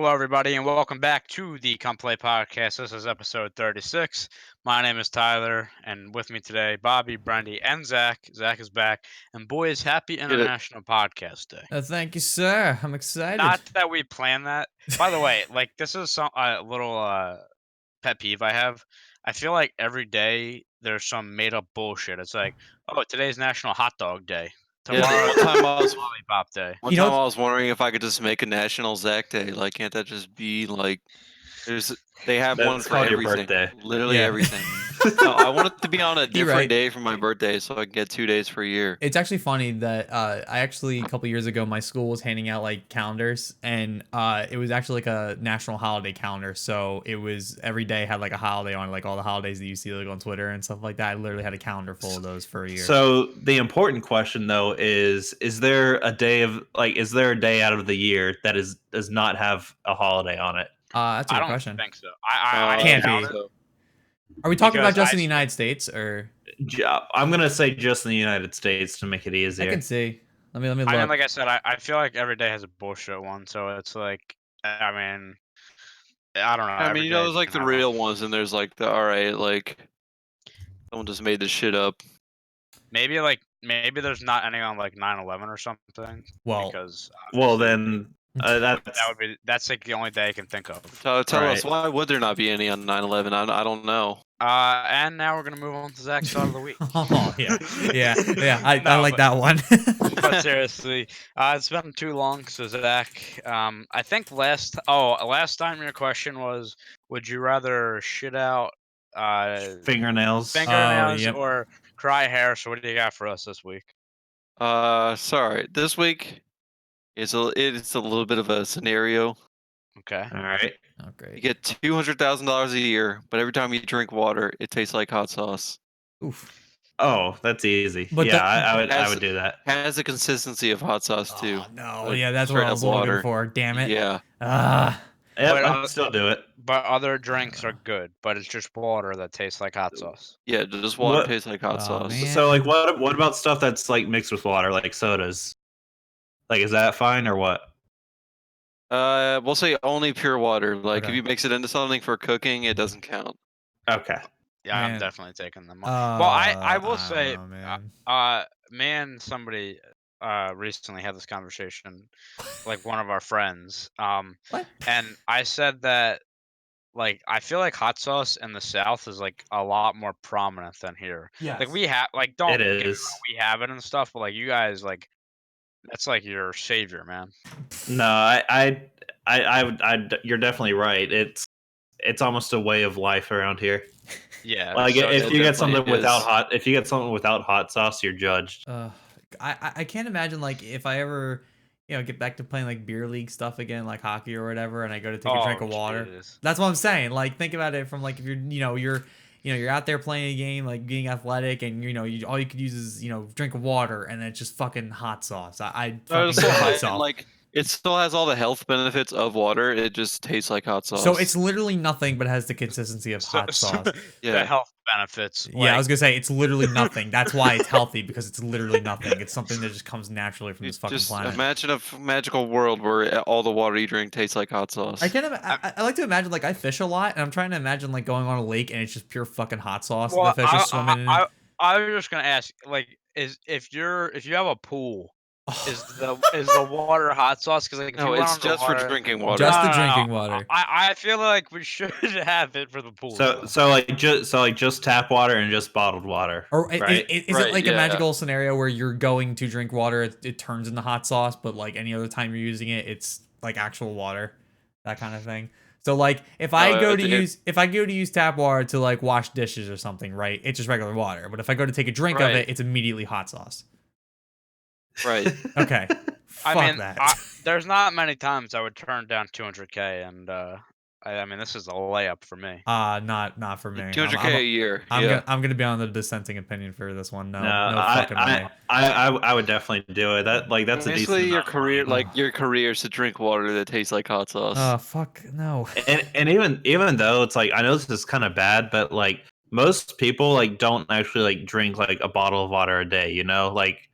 Hello, everybody, and welcome back to the Come Play Podcast. This is episode 36. My name is Tyler, and with me today, Bobby, Brendy, and Zach. Zach is back. And boys, happy Get it. International Podcast Day. Thank you, sir. I'm excited. Not that we planned that. By the way, this is some little pet peeve I have. I feel like every day there's some made up bullshit. It's like, oh, today's National Hot Dog Day. Tomorrow, one time I was Lollipop Day. One time I was wondering if I could just make a National Zach Day. Like, can't that just be like? They have one That's for called your everything. birthday. Literally Yeah. everything. No, I want it to be on a different right. day for my birthday, so I can get 2 days per year. It's actually funny that I actually a couple years ago my school was handing out like calendars, and it was actually like a national holiday calendar. So it was every day had like a holiday on it, like all the holidays that you see like on Twitter and stuff like that. I literally had a calendar full of those for a year. So the important question though is there a day out of the year that does not have a holiday on it? That's a I good don't question. think so. I Can't doubt be. it. So, Are we talking about Because just in the United States or? I'm gonna say just in the United States to make it I easier. can see. Let me look. I mean, like I said, I feel like every day has a bullshit one, so it's like, I mean, I don't know. I every mean, day there's you like can the have one. real ones, and there's like the alright, like someone just made this shit up. Maybe there's not any on like 9/11 or something. Well, because Well then, that's like the only day I can think of. Tell us, Right. why would there not be any on 9/11? I don't know. And now we're gonna move on to Zach's thought of the week. Oh yeah. I No, like that one. But seriously, it's been too long. So Zach, I think last time your question was, would you rather shit out fingernails. Yep. or cry hair? So what do you got for us this week? Sorry. This week it's a little bit of a scenario. Okay. All right. Oh, You great. get $200,000 a year, but every time you drink water, it tastes like hot sauce. Oof. Oh, that's easy. But yeah, that- I would do that. Has the consistency of hot sauce too. Oh, no. Like, Yeah, that's what straight I up was looking water. for. Damn it. Yeah. Yep, But, I'd still do it. But other drinks are good, but it's just water that tastes like hot sauce. Yeah, just water What- tastes like hot Oh, sauce. man. So like, what about stuff that's like mixed with water, like sodas? Like, is that fine or what? We'll say only pure water. Like if Okay. you mix it into something for cooking, it doesn't count. Okay. Yeah, I'm Man. definitely taking them. Well, I will don't say, know, man. somebody recently had this conversation, like one of our friends. What? And I said that, like, I feel like hot sauce in the South is like a lot more prominent than here. Yes. Like we have, like, don't It get me is. wrong, we have it and stuff, but like you guys, like, that's like your savior, man. No, you're definitely right. It's almost a way of life around here. Yeah. Like so if it you get definitely something without is. hot sauce, you're judged. I can't imagine like if I ever get back to playing like beer league stuff again, like hockey or whatever, and I go to take a drink of water. Jesus. That's what I'm saying. Like think about it from like if you're out there playing a game, like being athletic, and all you could use is drink of water, and then it's just fucking hot sauce. I No, fucking kill myself. like it still has all the health benefits of water. It just tastes like hot sauce. So it's literally nothing, but has the consistency of hot sauce. The Yeah. health benefits. Yeah, I was gonna say it's literally nothing. That's why it's healthy, because it's literally nothing. It's something that just comes naturally from this fucking just planet. imagine a magical world where all the water you drink tastes like hot sauce. I like to imagine like I fish a lot, and I'm trying to imagine like going on a lake and it's just pure fucking hot sauce. Well, And the fish is swimming in it. I was just gonna ask, like, if you have a pool, is the water hot sauce? Because like, if No, you went it's on the just for water- drinking water. Just the No, drinking water. I feel like we should have it for the pool. So just tap water and just bottled water. Or right? is it Right, like yeah. a magical scenario where you're going to drink water, it turns into hot sauce, but like any other time you're using it, it's like actual water, that kind of thing. So like if I go to use tap water to like wash dishes or something, right? It's just regular water. But if I go to take a drink of Right. it, it's immediately hot sauce. Right. Okay. I Fuck mean, that. there's not many times I would turn down 200K, and I mean, this is a layup for me. Not for me. 200K a year. I'm gonna be on the dissenting opinion for this one. No fucking way. I would definitely do it. That's a decent Basically, your amount of career, money. your career is to drink water that tastes like hot sauce. Oh fuck no. And even though it's like, I know this is kind of bad, but like most people like don't actually like drink like a bottle of water a day. Like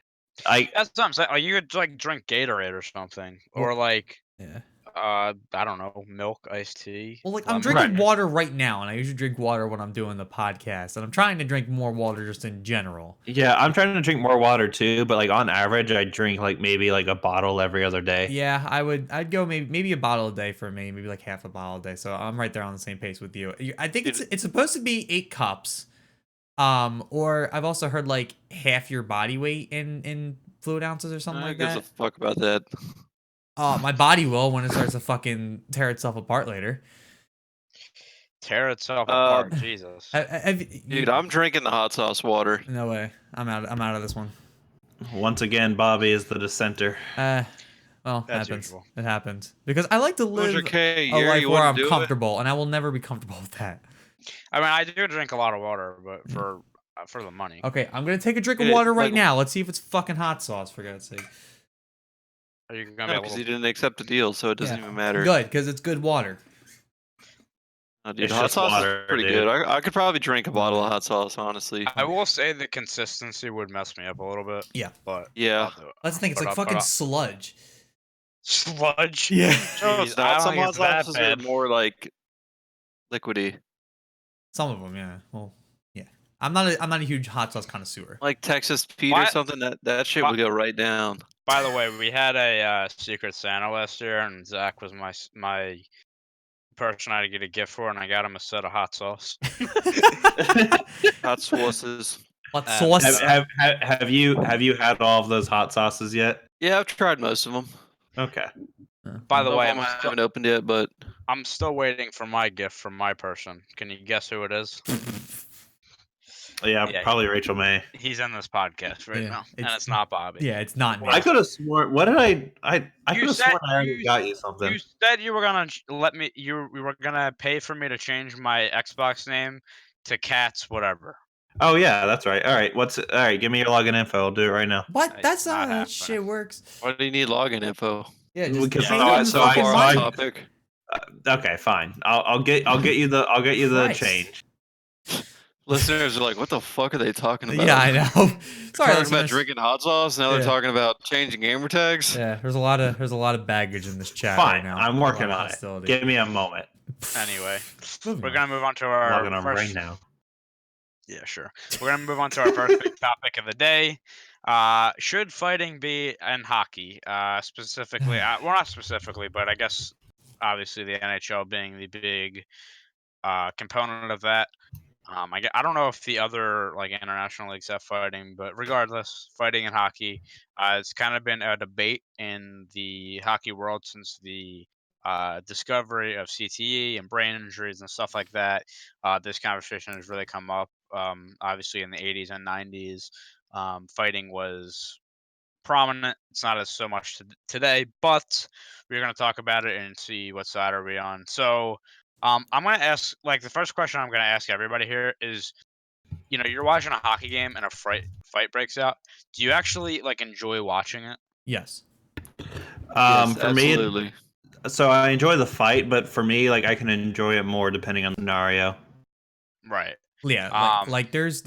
That's what I'm saying. Like, you could like drink Gatorade or something, or like Yeah. I don't know, milk, iced tea. Well, like I'm lemon. drinking Right. water right now, and I usually drink water when I'm doing the podcast, and I'm trying to drink more water just in general. Yeah, I'm trying to drink more water too, but like on average, I drink like maybe like a bottle every other day. Yeah, I'd go maybe a bottle a day for me, maybe like half a bottle a day. So I'm right there on the same pace with you. I think it's supposed to be 8 cups. Or I've also heard like half your body weight in fluid ounces or something Who like gives a that. fuck about that? My body will when it starts to fucking tear itself apart later. Tear itself Uh, apart. Jesus. Dude, I'm drinking the hot sauce water. No way. I'm out of this one. Once again, Bobby is the dissenter. Well, That's happens. usual. It happens because I like to live 200K a a year, life you where wouldn't I'm do it? comfortable, and I will never be comfortable with that. I mean, I do drink a lot of water, but for the money. Okay, I'm gonna take a drink of Yeah, water right like- now. Let's see if it's fucking hot sauce, for God's sake. Are you gonna No, be a because little? he didn't accept the deal, so it doesn't Yeah. even matter. Good, because it's good water. Oh, dude, It's hot just sauce water, is pretty dude. good. I could probably drink a bottle of hot sauce, honestly. I will say the consistency would mess me up a little bit. Yeah. But Yeah. I'll do it. That's the thing. It's But like I'll- but fucking I'll- sludge. sludge. Yeah. No, Jeez, it's I not. don't Some think hot it's that sauces are bad. more like liquidy. Some of them, yeah. Well, yeah. I'm not a huge hot sauce connoisseur. Like Texas Pete or What? something. That shit What? would go right down. By the way, we had a Secret Santa last year, and Zach was my person I had to get a gift for, and I got him a set of hot sauce. Hot sauces. Hot Um, sauce. Have you had all of those hot sauces yet? Yeah, I've tried most of them. Okay. By the Some of way, them I haven't opened yet, but I'm still waiting for my gift from my person. Can you guess who it is? Yeah, Yeah. probably Rachel May. He's in this podcast right Yeah, now, and it's- it's not Bobby. Yeah, it's not me. I could have sworn. What did I You could have said- sworn I already you got you something. You said you were gonna let me. You were gonna pay for me to change my Xbox name to Cats whatever. Oh yeah, that's right. All right, all right? Give me your login info. I'll do it right now. What? It's That's not not how that happening. shit works. why do you need login info? Yeah, Because just so pay I- him so I- fucking Far so off I- money. topic. Okay, fine. I'll get you the Christ. change. Listeners are like, what the fuck are they talking about? Yeah, I know. Sorry, Talking about listeners. drinking hot sauce. Now Yeah. they're talking about changing gamer tags. Yeah, there's a lot of baggage in this chat right Fine, now. I'm A lot working of on it. hostility. Give me a moment. Anyway, Moving we're on. gonna move on to I'm our logging on first. right now. Yeah, sure. We're gonna move on to our first big topic of the day. Should fighting be in hockey? Specifically, well, not specifically, but I guess obviously the NHL being the big component of that. I don't know if the other like international leagues have fighting, but regardless, fighting in hockey, it's kind of been a debate in the hockey world since the discovery of CTE and brain injuries and stuff like that. This conversation has really come up. Obviously, in the 80s and 90s, fighting was prominent. It's not as so much today, but we're going to talk about it and see what side are we on. So I'm going to ask, like, the first question I'm going to ask everybody here is, you're watching a hockey game and a fight breaks out. Do you actually like enjoy watching it? Yes. Yes, For me, absolutely. so I enjoy the fight, but for me, like I can enjoy it more depending on the scenario. Right. Yeah, like there's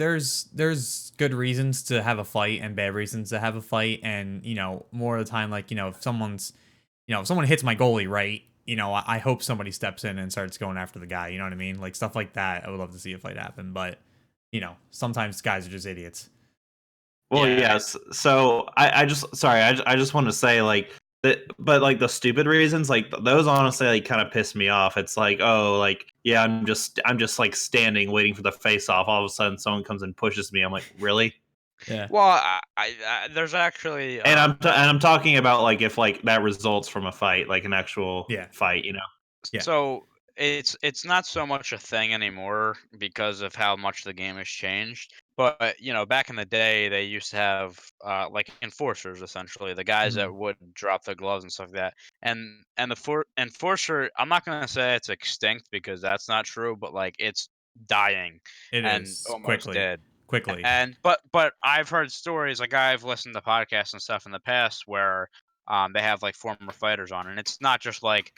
good reasons to have a fight and bad reasons to have a fight, and more of the time, like if someone hits my goalie, right, I hope somebody steps in and starts going after the guy. You know what I mean? Like stuff like that. I would love to see a fight happen, but sometimes guys are just idiots. Well, Yeah. yes. So I just want to say like that, but like the stupid reasons, like those honestly like kind of piss me off. It's like, oh, like yeah, I'm just like standing waiting for the face off. All of a sudden, someone comes and pushes me. I'm like, really? Yeah. Well, I there's actually And I'm talking about like if like that results from a fight, like an actual fight, Yeah. So it's not so much a thing anymore because of how much the game has changed. But back in the day, they used to have like enforcers, essentially the guys that would drop the gloves and stuff like that. And the enforcer, I'm not gonna say it's extinct because that's not true, but like it's dying It and is almost dead. quickly. And but I've heard stories, like I've listened to podcasts and stuff in the past where they have like former fighters on, and it's not just like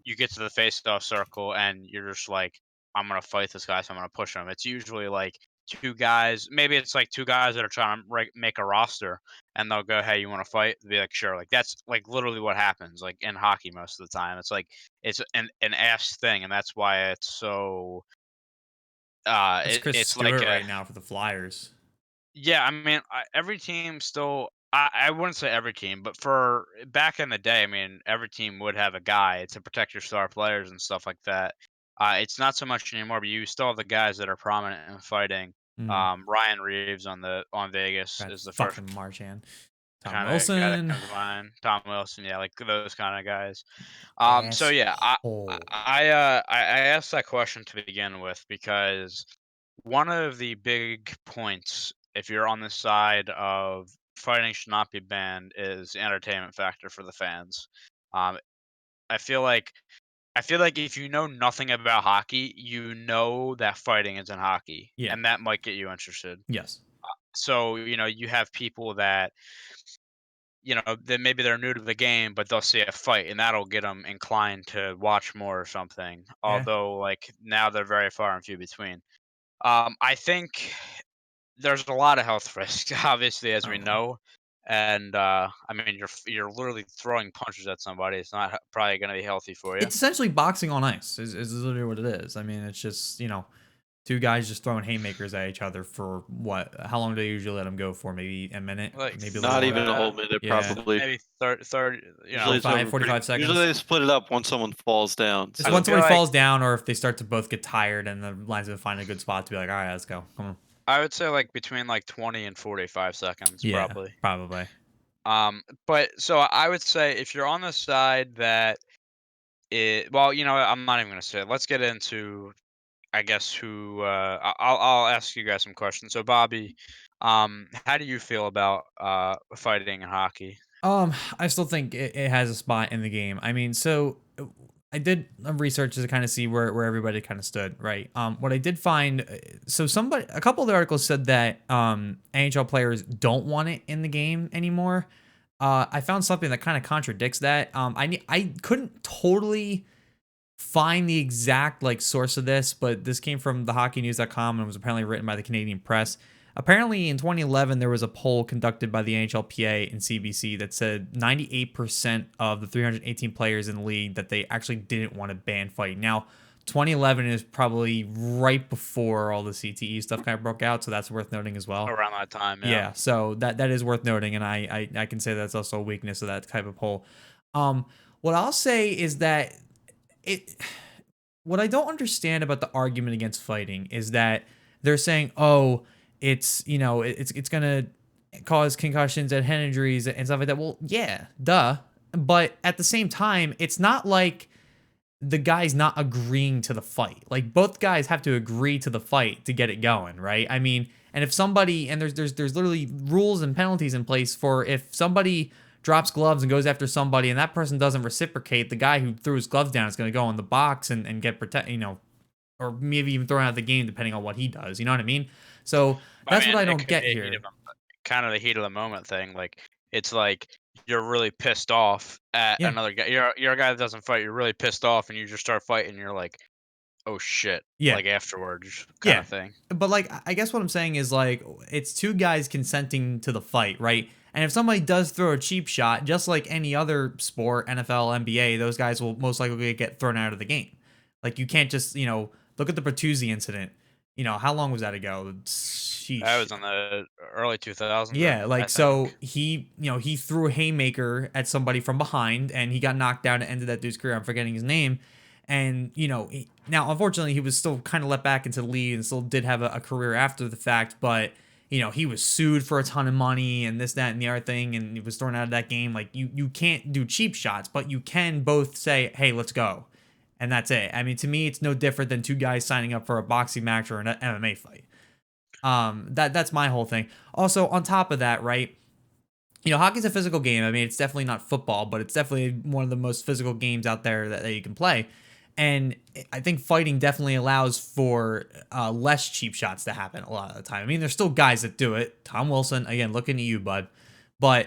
you get to the face-off circle and you're just like, I'm gonna fight this guy, so I'm gonna push him. It's usually like two guys. Maybe it's like two guys that are trying to make a roster, and they'll go, "Hey, you want to fight?" They'll be like, "Sure." Like that's like literally what happens. Like in hockey, most of the time, it's like it's an ass thing, and that's why it's so. That's Chris It's like Stewart right now for the Flyers. yeah. I mean, every team still. I wouldn't say every team, but for back in the day, I mean, every team would have a guy to protect your star players and stuff like that. It's not so much anymore, but you still have the guys that are prominent in fighting. Mm, Ryan Reeves on Vegas that is the first fucking Marchand. Tom kind of guy that Wilson. comes to mind. Tom Wilson, yeah, like those kind of guys. So yeah, Asshole. I asked that question to begin with because one of the big points, if you're on the side of fighting should not be banned, is the entertainment factor for the fans. Um, I feel like if you know nothing about hockey, you know that fighting is in hockey, Yeah. and that might get you interested. Yes. So you have people that that maybe they're new to the game, but they'll see a fight, and that'll get them inclined to watch more or something. Yeah. Although, like now, they're very far and few between. I think there's a lot of health risks, obviously, as we Oh. know. And I mean, you're literally throwing punches at somebody. It's not probably going to be healthy for you. It's essentially boxing on ice. Is literally what it is. I mean, it's just two guys just throwing haymakers at each other for what? How long do they usually let them go for? Maybe a minute, Like maybe a little Not longer. even a whole minute, Yeah. probably. maybe 30, Usually it's 45, over 45 pretty. seconds. Usually they split it up once someone falls down. It's I when feel somebody like falls down, or if they start to both get tired, and the linesman find a good spot to be like, all right, let's go. Come on. I would say like between like 20 and 45 seconds, Yeah, probably. probably. But so I would say if you're on the side that well, I'm not even gonna say it. Let's get into, I guess, who I'll ask you guys some questions. So Bobby, how do you feel about fighting in hockey? I still think it has a spot in the game. I mean, so I did research to kind of see where everybody kind of stood, right? What I did find, so a couple of the articles said that NHL players don't want it in the game anymore. I found something that kind of contradicts that. I couldn't totally find the exact like source of this, but this came from thehockeynews.com and was apparently written by the Canadian Press. Apparently, in 2011, there was a poll conducted by the NHLPA and CBC that said 98% of the 318 players in the league that they actually didn't want to ban fighting. Now, 2011 is probably right before all the CTE stuff kind of broke out, so that's worth noting as well. Around that time, yeah. Yeah, so that is worth noting, and I can say that's also a weakness of that type of poll. What I'll say is that it. What I don't understand about the argument against fighting is that they're saying, oh, it's gonna cause concussions and head injuries and stuff like that. Well, yeah, duh. But at the same time, it's not like the guy's not agreeing to the fight. Like both guys have to agree to the fight to get it going, right? I mean, and if somebody and there's literally rules and penalties in place for if somebody drops gloves and goes after somebody and that person doesn't reciprocate, the guy who threw his gloves down is going to go in the box and get or maybe even thrown out of the game depending on what he does. You know what I mean? So that's what I It don't could get be here. kind of the heat of the moment thing. Like it's like you're really pissed off at Yeah. another guy. You're a guy that doesn't fight. You're really pissed off, and you just start fighting. You're like, oh shit, Yeah. like afterwards, kind of thing. But like, I guess what I'm saying is like, it's two guys consenting to the fight, right? And if somebody does throw a cheap shot, just like any other sport, NFL, NBA, those guys will most likely get thrown out of the game. Like you can't just, look at the Bertuzzi incident. How long was that ago? Sheesh. That was in the early 2000s. Yeah, like I so think. he threw a haymaker at somebody from behind and he got knocked down and ended that dude's career. I'm forgetting his name. And, now unfortunately he was still kind of let back into the league and still did have a career after the fact, but he was sued for a ton of money and this, that, and the other thing, and he was thrown out of that game. Like you can't do cheap shots, but you can both say, hey, let's go. And that's it. I mean, to me, it's no different than two guys signing up for a boxing match or an MMA fight. That's my whole thing. Also, on top of that, right? Hockey's a physical game. I mean, it's definitely not football, but it's definitely one of the most physical games out there that you can play. And I think fighting definitely allows for less cheap shots to happen a lot of the time. I mean, there's still guys that do it. Tom Wilson, again, looking at you, bud. But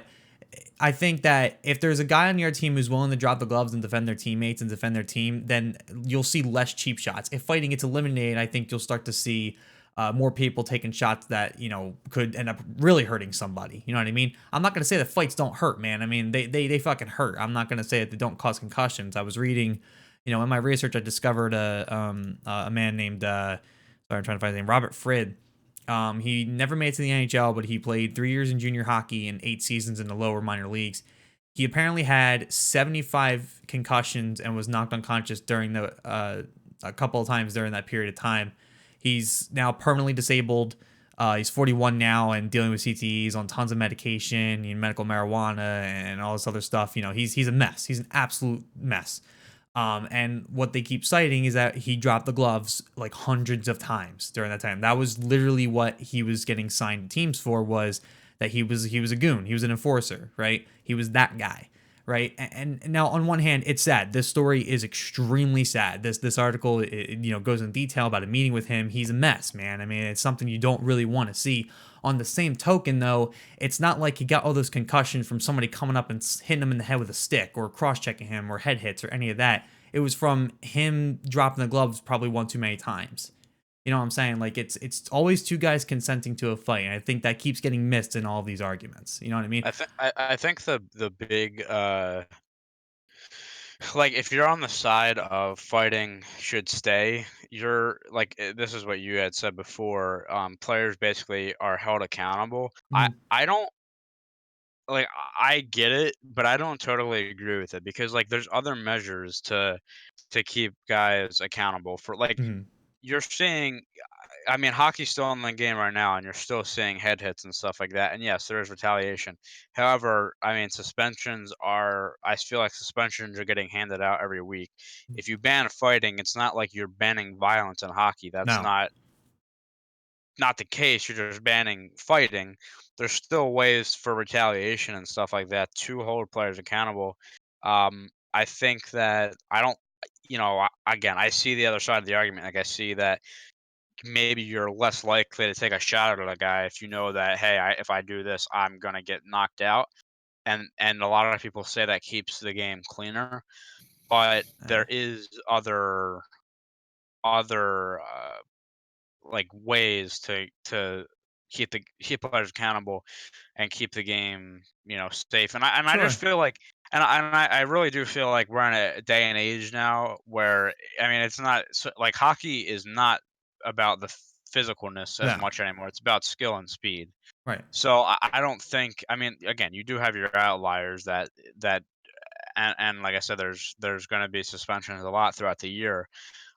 I think that if there's a guy on your team who's willing to drop the gloves and defend their teammates and defend their team, then you'll see less cheap shots. If fighting gets eliminated, I think you'll start to see more people taking shots that could end up really hurting somebody. You know what I mean? I'm not gonna say that fights don't hurt, man. I mean they fucking hurt. I'm not gonna say that they don't cause concussions. I was reading, in my research, I discovered a man named sorry, I'm trying to find his name, Robert Frid. He never made it to the NHL, but he played 3 years in junior hockey and 8 seasons in the lower minor leagues. He apparently had 75 concussions and was knocked unconscious during a couple of times during that period of time. He's now permanently disabled. He's 41 now and dealing with CTEs, on tons of medication, medical marijuana, and all this other stuff. He's a mess. He's an absolute mess. And what they keep citing is that he dropped the gloves like hundreds of times during that time. That was literally what he was getting signed to teams for, was that he was a goon. He was an enforcer, right? He was that guy, right? And now, on one hand, it's sad. This story is extremely sad. This article, goes in detail about a meeting with him. He's a mess, man. I mean, it's something you don't really want to see. On the same token, though, it's not like he got all those concussions from somebody coming up and hitting him in the head with a stick, or cross-checking him, or head hits, or any of that. It was from him dropping the gloves probably one too many times. You know what I'm saying? Like, it's always two guys consenting to a fight, and I think that keeps getting missed in all of these arguments. You know what I mean? I think the big like, if you're on the side of fighting should stay, you're like, this is what you had said before. Players basically are held accountable. I Mhm. I don't like I get it, but I don't totally agree with it, because like there's other measures to keep guys accountable for, like, Mhm. you're seeing. I mean, hockey's still in the game right now, and you're still seeing head hits and stuff like that. And yes, there is retaliation. However, I mean, suspensions are. I feel like suspensions are getting handed out every week. If you ban fighting, it's not like you're banning violence in hockey. That's No. not the case. You're just banning fighting. There's still ways for retaliation and stuff like that to hold players accountable. I think that I don't. Again, I see the other side of the argument. Like, I see that maybe you're less likely to take a shot at a guy if you know that, hey, if I do this, I'm gonna get knocked out. And a lot of people say that keeps the game cleaner, but Uh, there is other like ways to keep players accountable and keep the game, safe. And I just sure. feel like, and I really do feel like we're in a day and age now where, I mean, it's not like hockey is not about the physicalness as No. much anymore. It's about skill and speed. Right. So I don't think. I mean, again, you do have your outliers that and like I said, there's going to be suspensions a lot throughout the year.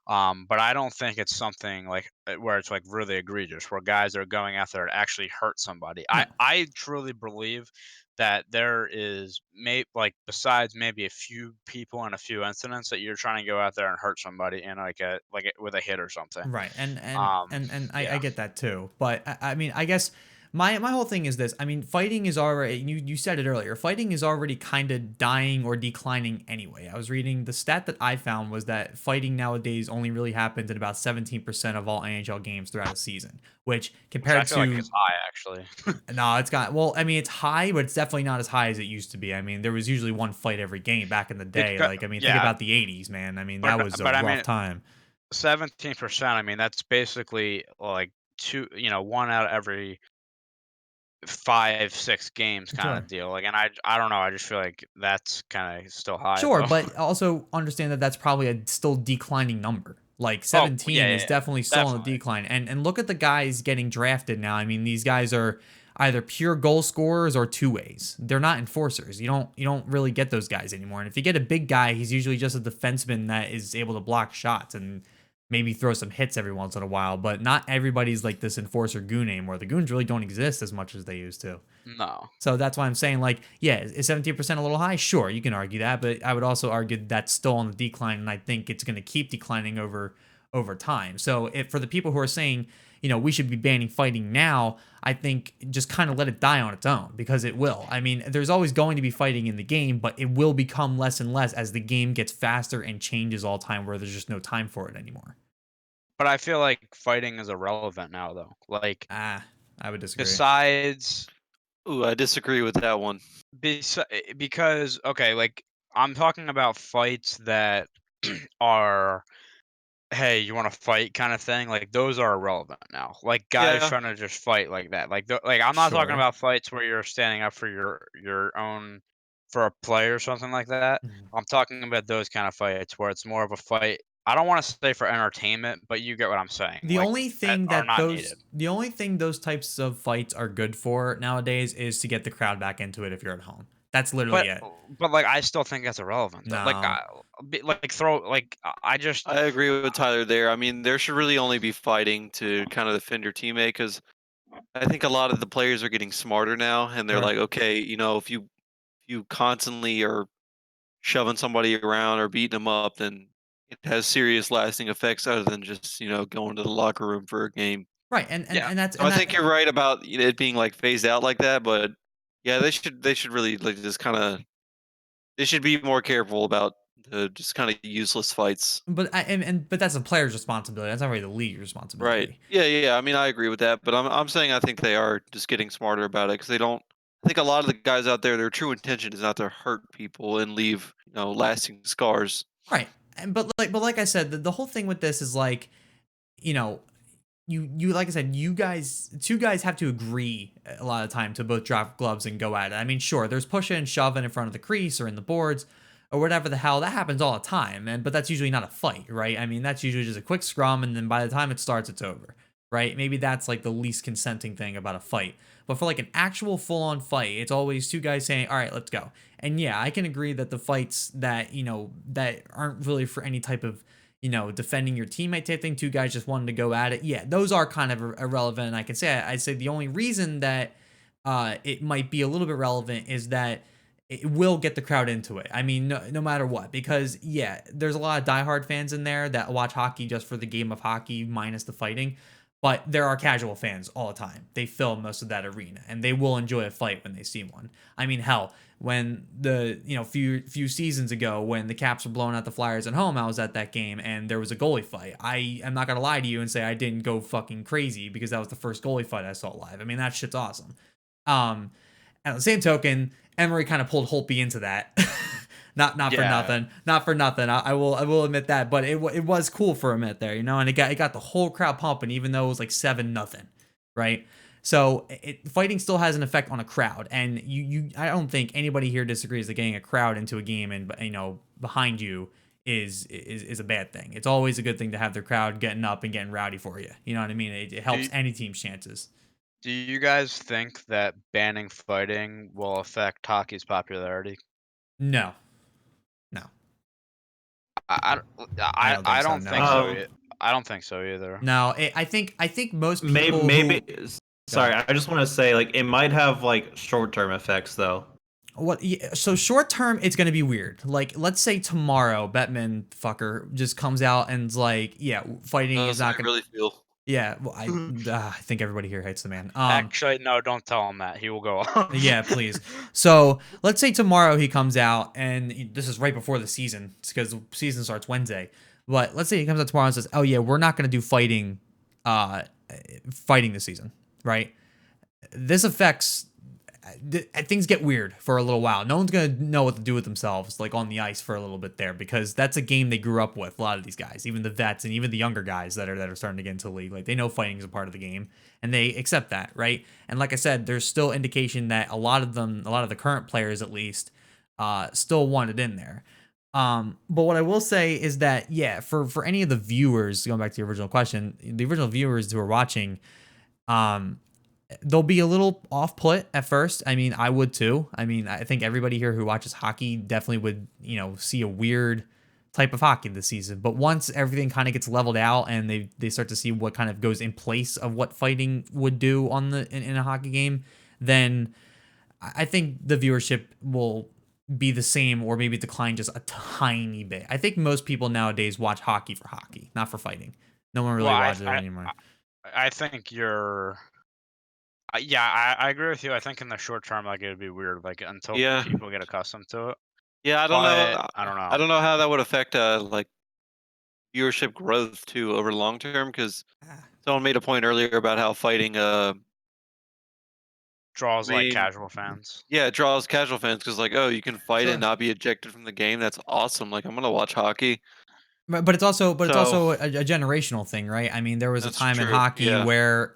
But I don't think it's something like, where it's like really egregious, where guys are going out there to actually hurt somebody. I No. I truly believe that there is, like, besides maybe a few people and a few incidents, that you're trying to go out there and hurt somebody in with a hit or something. Right. And I Yeah. get that too. But I mean, I guess my whole thing is this. I mean, fighting is already, you said it earlier. Fighting is already kind of dying or declining anyway. I was reading, the stat that I found was that fighting nowadays only really happens in about 17% of all NHL games throughout a season, which Which I compared feel like to, is high, actually. no, it's got, well, I mean, it's high, but it's definitely not as high as it used to be. I mean, there was usually one fight every game back in the day. Because, Like, I mean, think yeah, about the 80s, man. I mean, that but was a but I rough mean, time. 17%. I mean, that's basically like one out of every 5, 6 games kind Sure. of deal. Like, and I don't know. I just feel like that's kind of still high, Sure, though. but also understand that that's probably a still declining number. Like Oh, yeah, 17 yeah, is yeah, definitely still on the definitely. decline. And look at the guys getting drafted now. I mean, these guys are either pure goal scorers or two ways. They're not enforcers. You don't really get those guys anymore. And if you get a big guy, he's usually just a defenseman that is able to block shots and maybe throw some hits every once in a while. But not everybody's like this enforcer goon anymore. The goons really don't exist as much as they used to. No. So that's why I'm saying, like, yeah, is 17% a little high? Sure, you can argue that, but I would also argue that's still on the decline, and I think it's going to keep declining over time. So for the people who are saying, we should be banning fighting now, I think just kind of let it die on its own, because it will. I mean, there's always going to be fighting in the game, but it will become less and less as the game gets faster and changes all the time, where there's just no time for it anymore. But I feel like fighting is irrelevant now, though. Like, Ah, I would disagree. besides, Ooh, I disagree with that one. because, okay, like, I'm talking about fights that are hey, you want to fight kind of thing, like those are irrelevant now. Like guys Yeah, trying to just fight like that. Like I'm not talking Sure. about fights where you're standing up for your own for a play or something like that. Mhm. I'm talking about those kind of fights where it's more of a fight. I don't want to say for entertainment, but you get what I'm saying. The Like only that thing are that not those needed. the only thing those types of fights are good for nowadays is to get the crowd back into it if you're at home. That's literally But it. like I still think that's irrelevant though. No. Like throw like I just I agree with Tyler there. I mean, there should really only be fighting to kind of defend your teammate because I think a lot of the players are getting smarter now, and they're Sure. like, okay, if you constantly are shoving somebody around or beating them up, then it has serious lasting effects other than just going to the locker room for a game. Right. And and yeah. and that's So and I think that you're right about it being like phased out like that, but yeah, they should really like just kind of they should be more careful about the just kind of useless fights. but that's a player's responsibility. That's not really the league's Right. responsibility. Yeah, yeah, yeah. I mean, I agree with that, but I'm saying I think they are just getting smarter about it because they don't. I think a lot of the guys out there, their true intention is not to hurt people and leave lasting scars. Right. And but like I said, the whole thing with this is like, you know, you like I said, you guys two guys have to agree a lot of time to both drop gloves and go at it. I mean, sure, there's pushing and shoving in front of the crease or in the boards or whatever the hell that happens all the time, and but that's usually not a fight, right? I mean, that's usually just a quick scrum, and then by the time it starts, it's over, right? Maybe that's like the least consenting thing about a fight. But for like an actual full-on fight, it's always two guys saying, "All right, let's go." And yeah, I can agree that the fights that that aren't really for any type of defending your teammate type thing, two guys just wanting to go at it. Yeah, those are kind of irrelevant. And I can say, I'd say the only reason that it might be a little bit relevant is that it will get the crowd into it. I mean, no matter what, because yeah, there's a lot of diehard fans in there that watch hockey just for the game of hockey minus the fighting. But there are casual fans all the time. They fill most of that arena, and they will enjoy a fight when they see one. I mean, hell, when the few seasons ago when the Caps were blowing out the Flyers at home, I was at that game and there was a goalie fight. I am not gonna lie to you and say I didn't go fucking crazy because that was the first goalie fight I saw live. I mean that shit's awesome. Um, at the same token, Emery kind of pulled Holtby into that. Not for Yeah. nothing. Not for nothing. I will admit that, but it was cool for a minute there, and it got the whole crowd pumping, even though it was like 7-0, right? So fighting still has an effect on a crowd, and I don't think anybody here disagrees that getting a crowd into a game and behind you is a bad thing. It's always a good thing to have the crowd getting up and getting rowdy for you. You know what I mean? It Do helps you, any team's chances. do you guys think that banning fighting will affect hockey's popularity? No, no, I, I I, don't think I so. don't No, think so. Um, I don't think so either. no. I think most maybe people maybe. who go Sorry, ahead. I just want to say like it might have like short-term effects though. What? Yeah, so short term, it's gonna be weird. Like, let's say tomorrow, Bettman fucker just comes out and's like, yeah, fighting is That's how not I gonna. really feel. Yeah, well, I think everybody here hates the man. Actually, no, don't tell him that. He will go off. Yeah, please. So let's say tomorrow he comes out, and this is right before the season because the season starts Wednesday. But let's say he comes out tomorrow and says, "Oh yeah, we're not gonna do uh, fighting this season, right?" This affects things get weird for a little while. No one's gonna know what to do with themselves, like on the ice for a little bit there, because that's a game they grew up with. A lot of these guys, even the vets and even the younger guys that are starting to get into the league, like they know fighting is a part of the game and they accept that, right? And like I said, there's still indication that a lot of the current players at least, still want it in there. But what I will say is that yeah, for any of the viewers, going back to the original question, the original viewers who are watching, um, they'll be a little off put at first. I mean, I would too. I mean, I think everybody here who watches hockey definitely would, see a weird type of hockey this season. But once everything kind of gets leveled out and they start to see what kind of goes in place of what fighting would do in a hockey game, then I think the viewership will be the same or maybe decline just a tiny bit. I think most people nowadays watch hockey for hockey, not for fighting. No one Well, really watches it anymore. I think you're. Yeah, I agree with you. I think in the short term, like it would be weird, like until Yeah, people get accustomed to it. yeah. I don't know. But I don't I know. don't know how that would affect like viewership growth too over long term because someone made a point earlier about how fighting Draws like made casual fans. yeah, it draws casual fans because like, oh, you can fight and Sure. not be ejected from the game. That's awesome. Like I'm gonna watch hockey. But it's also So a generational thing, right? I mean, there was a that's time in true. hockey Yeah. where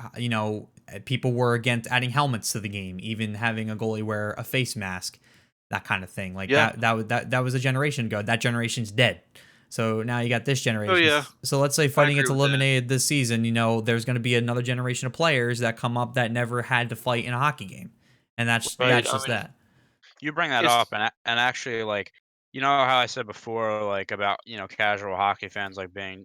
people were against adding helmets to the game, even having a goalie wear a face mask, that kind of thing. Like Yeah. that was a generation ago. That generation's dead. So now you got this Oh generation. yeah. So let's say I fighting agree gets with that. eliminated this season. There's going to be another generation of players that come up that never had to fight in a hockey game, and Right. that's I just mean, that. You bring that it's up, and actually, like, you know how I said before, like, about, casual hockey fans, like, being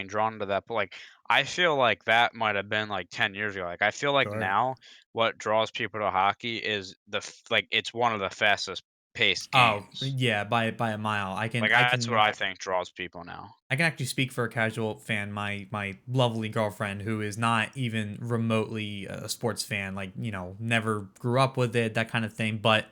drawn to that, but, like, I feel like that might have been, like, 10 years ago. Like, I feel like Sure. now what draws people to hockey is it's one of the fastest paced Oh games. yeah, by a mile. Like, that's what I think draws people now. I can actually speak for a casual fan. My lovely girlfriend, who is not even remotely a sports fan, like never grew up with it, that kind of thing. But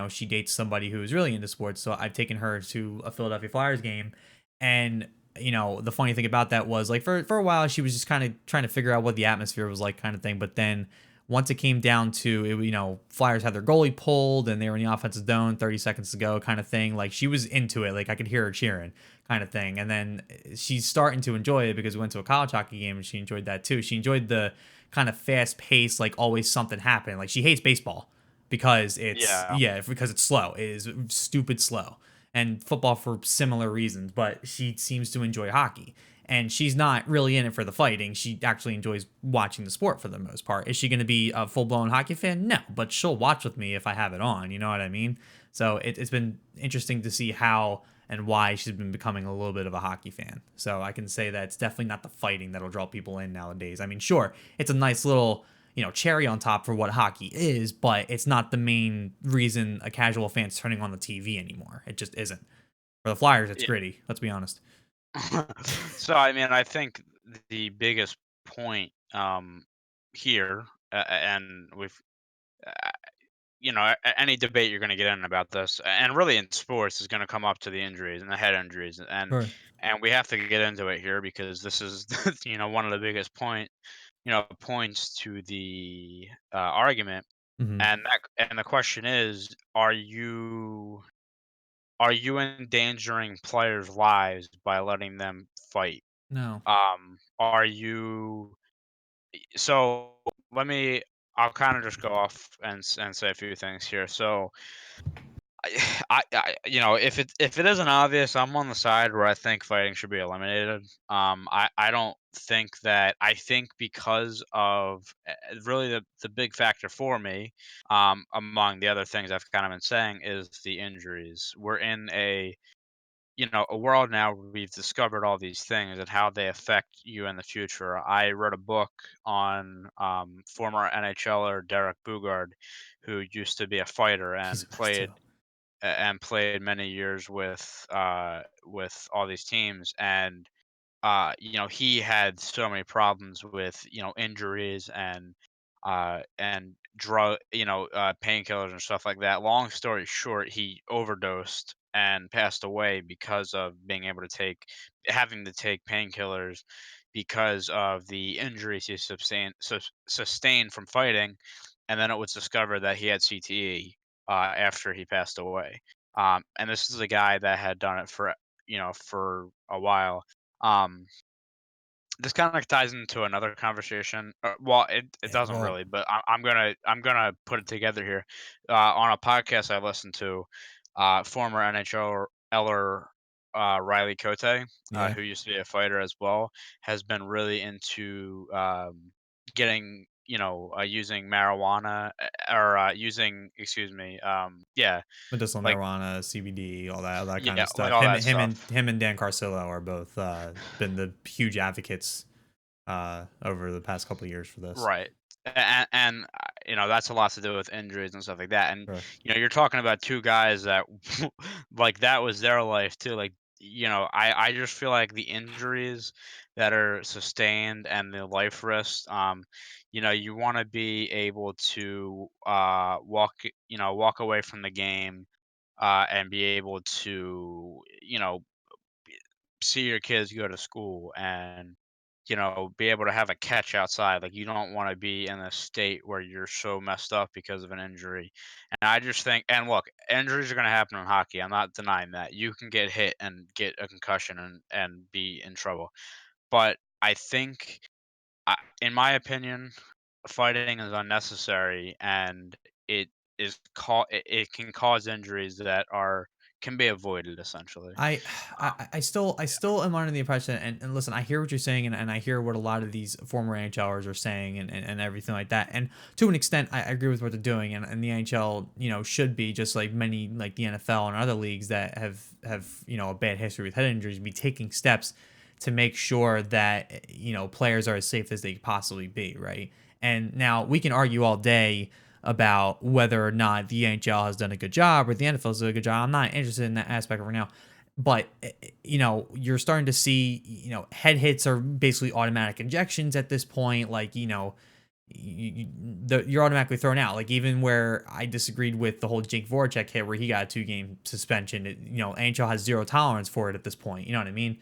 she dates somebody who is really into sports. So I've taken her to a Philadelphia Flyers game, and the funny thing about that was like for a while she was just kind of trying to figure out what the atmosphere was like, kind of thing. But then once it came down to it, Flyers had their goalie pulled and they were in the offensive zone 30 seconds to go, kind of thing. Like she was into it. Like I could hear her cheering, kind of thing. And then she's starting to enjoy it because we went to a college hockey game and she enjoyed that too. She enjoyed the kind of fast pace, like always something happening. Like she hates baseball because Yeah. because it's slow. It is stupid slow. And football for similar reasons, but she seems to enjoy hockey. And she's not really in it for the fighting. She actually enjoys watching the sport for the most part. Is she going to be a full blown hockey fan? No, but she'll watch with me if I have it on. You know what I mean? So it's been interesting to see how and why she's been becoming a little bit of a hockey fan. So I can say that it's definitely not the fighting that'll draw people in nowadays. I mean, sure, it's a nice little, cherry on top for what hockey is, but it's not the main reason a casual fan's turning on the TV anymore. It just isn't. For the Flyers, it's gritty. Let's be honest. So, I mean, I think the biggest point here, and uh, any debate you're going to get in about this, and really in sports, is going to come up to the injuries and the head injuries, Sure. and we have to get into it here because this is, one of the biggest points to the argument, Mm-hmm. and the question is, are you endangering players' lives by letting them fight? No. Are you so let me I'll kind of just go off and say a few things here. So if it isn't obvious, I'm on the side where I think fighting should be eliminated. I don't think that I think because of really the big factor for me, among the other things I've kind of been saying is the injuries. We're in a world now where we've discovered all these things and how they affect you in the future. I read a book on former NHLer Derek Bugard, who used to be a fighter He's and the best too. played many years with all these teams, and he had so many problems with injuries and painkillers and stuff like that. Long story short, he overdosed and passed away because of having to take painkillers because of the injuries he sustained from fighting, and then it was discovered that he had CTE after he passed away. And this is a guy that had done it for a while. Um, this kind of ties into another conversation. Well, it Yeah. doesn't Well. really, but I'm gonna put it together here. On a podcast I listened to, former NHLer Riley Cote, Yeah. who used to be a fighter as well, has been really into getting using marijuana or using excuse me yeah, Medicinal like marijuana, CBD, all that kind yeah, of like stuff. all that stuff. Him and Dan Carcillo are both been the huge advocates over the past couple of years for this. Right. And that's a lot to do with injuries and stuff like that. And Sure. you're talking about two guys that like that was their life too. Like, I just feel like the injuries that are sustained and the life risks, you want to be able to walk away from the game and be able to see your kids go to school and be able to have a catch outside. Like you don't want to be in a state where you're so messed up because of an injury. And I just think, and look, injuries are going to happen in hockey. I'm not denying that. You can get hit and get a concussion and be in trouble. But I think, in my opinion, fighting is unnecessary, and it it can cause injuries that are can be avoided essentially. I, Um, I still am under the impression, and listen, I hear what you're saying, and I hear what a lot of these former NHLers are saying, and everything like that. And to an extent, I agree with what they're doing, and the NHL, should be just like many, like the NFL and other leagues that have a bad history with head injuries, be taking steps to make sure that players are as safe as they possibly be, right? And now we can argue all day about whether or not the NHL has done a good job or the NFL has done a good job. I'm not interested in that aspect right now. But you're starting to see, head hits are basically automatic injections at this point. Like, you're automatically thrown out. Like even where I disagreed with the whole Jake Voracek hit, where he got a 2-game suspension. NHL has zero tolerance for it at this point. You know what I mean?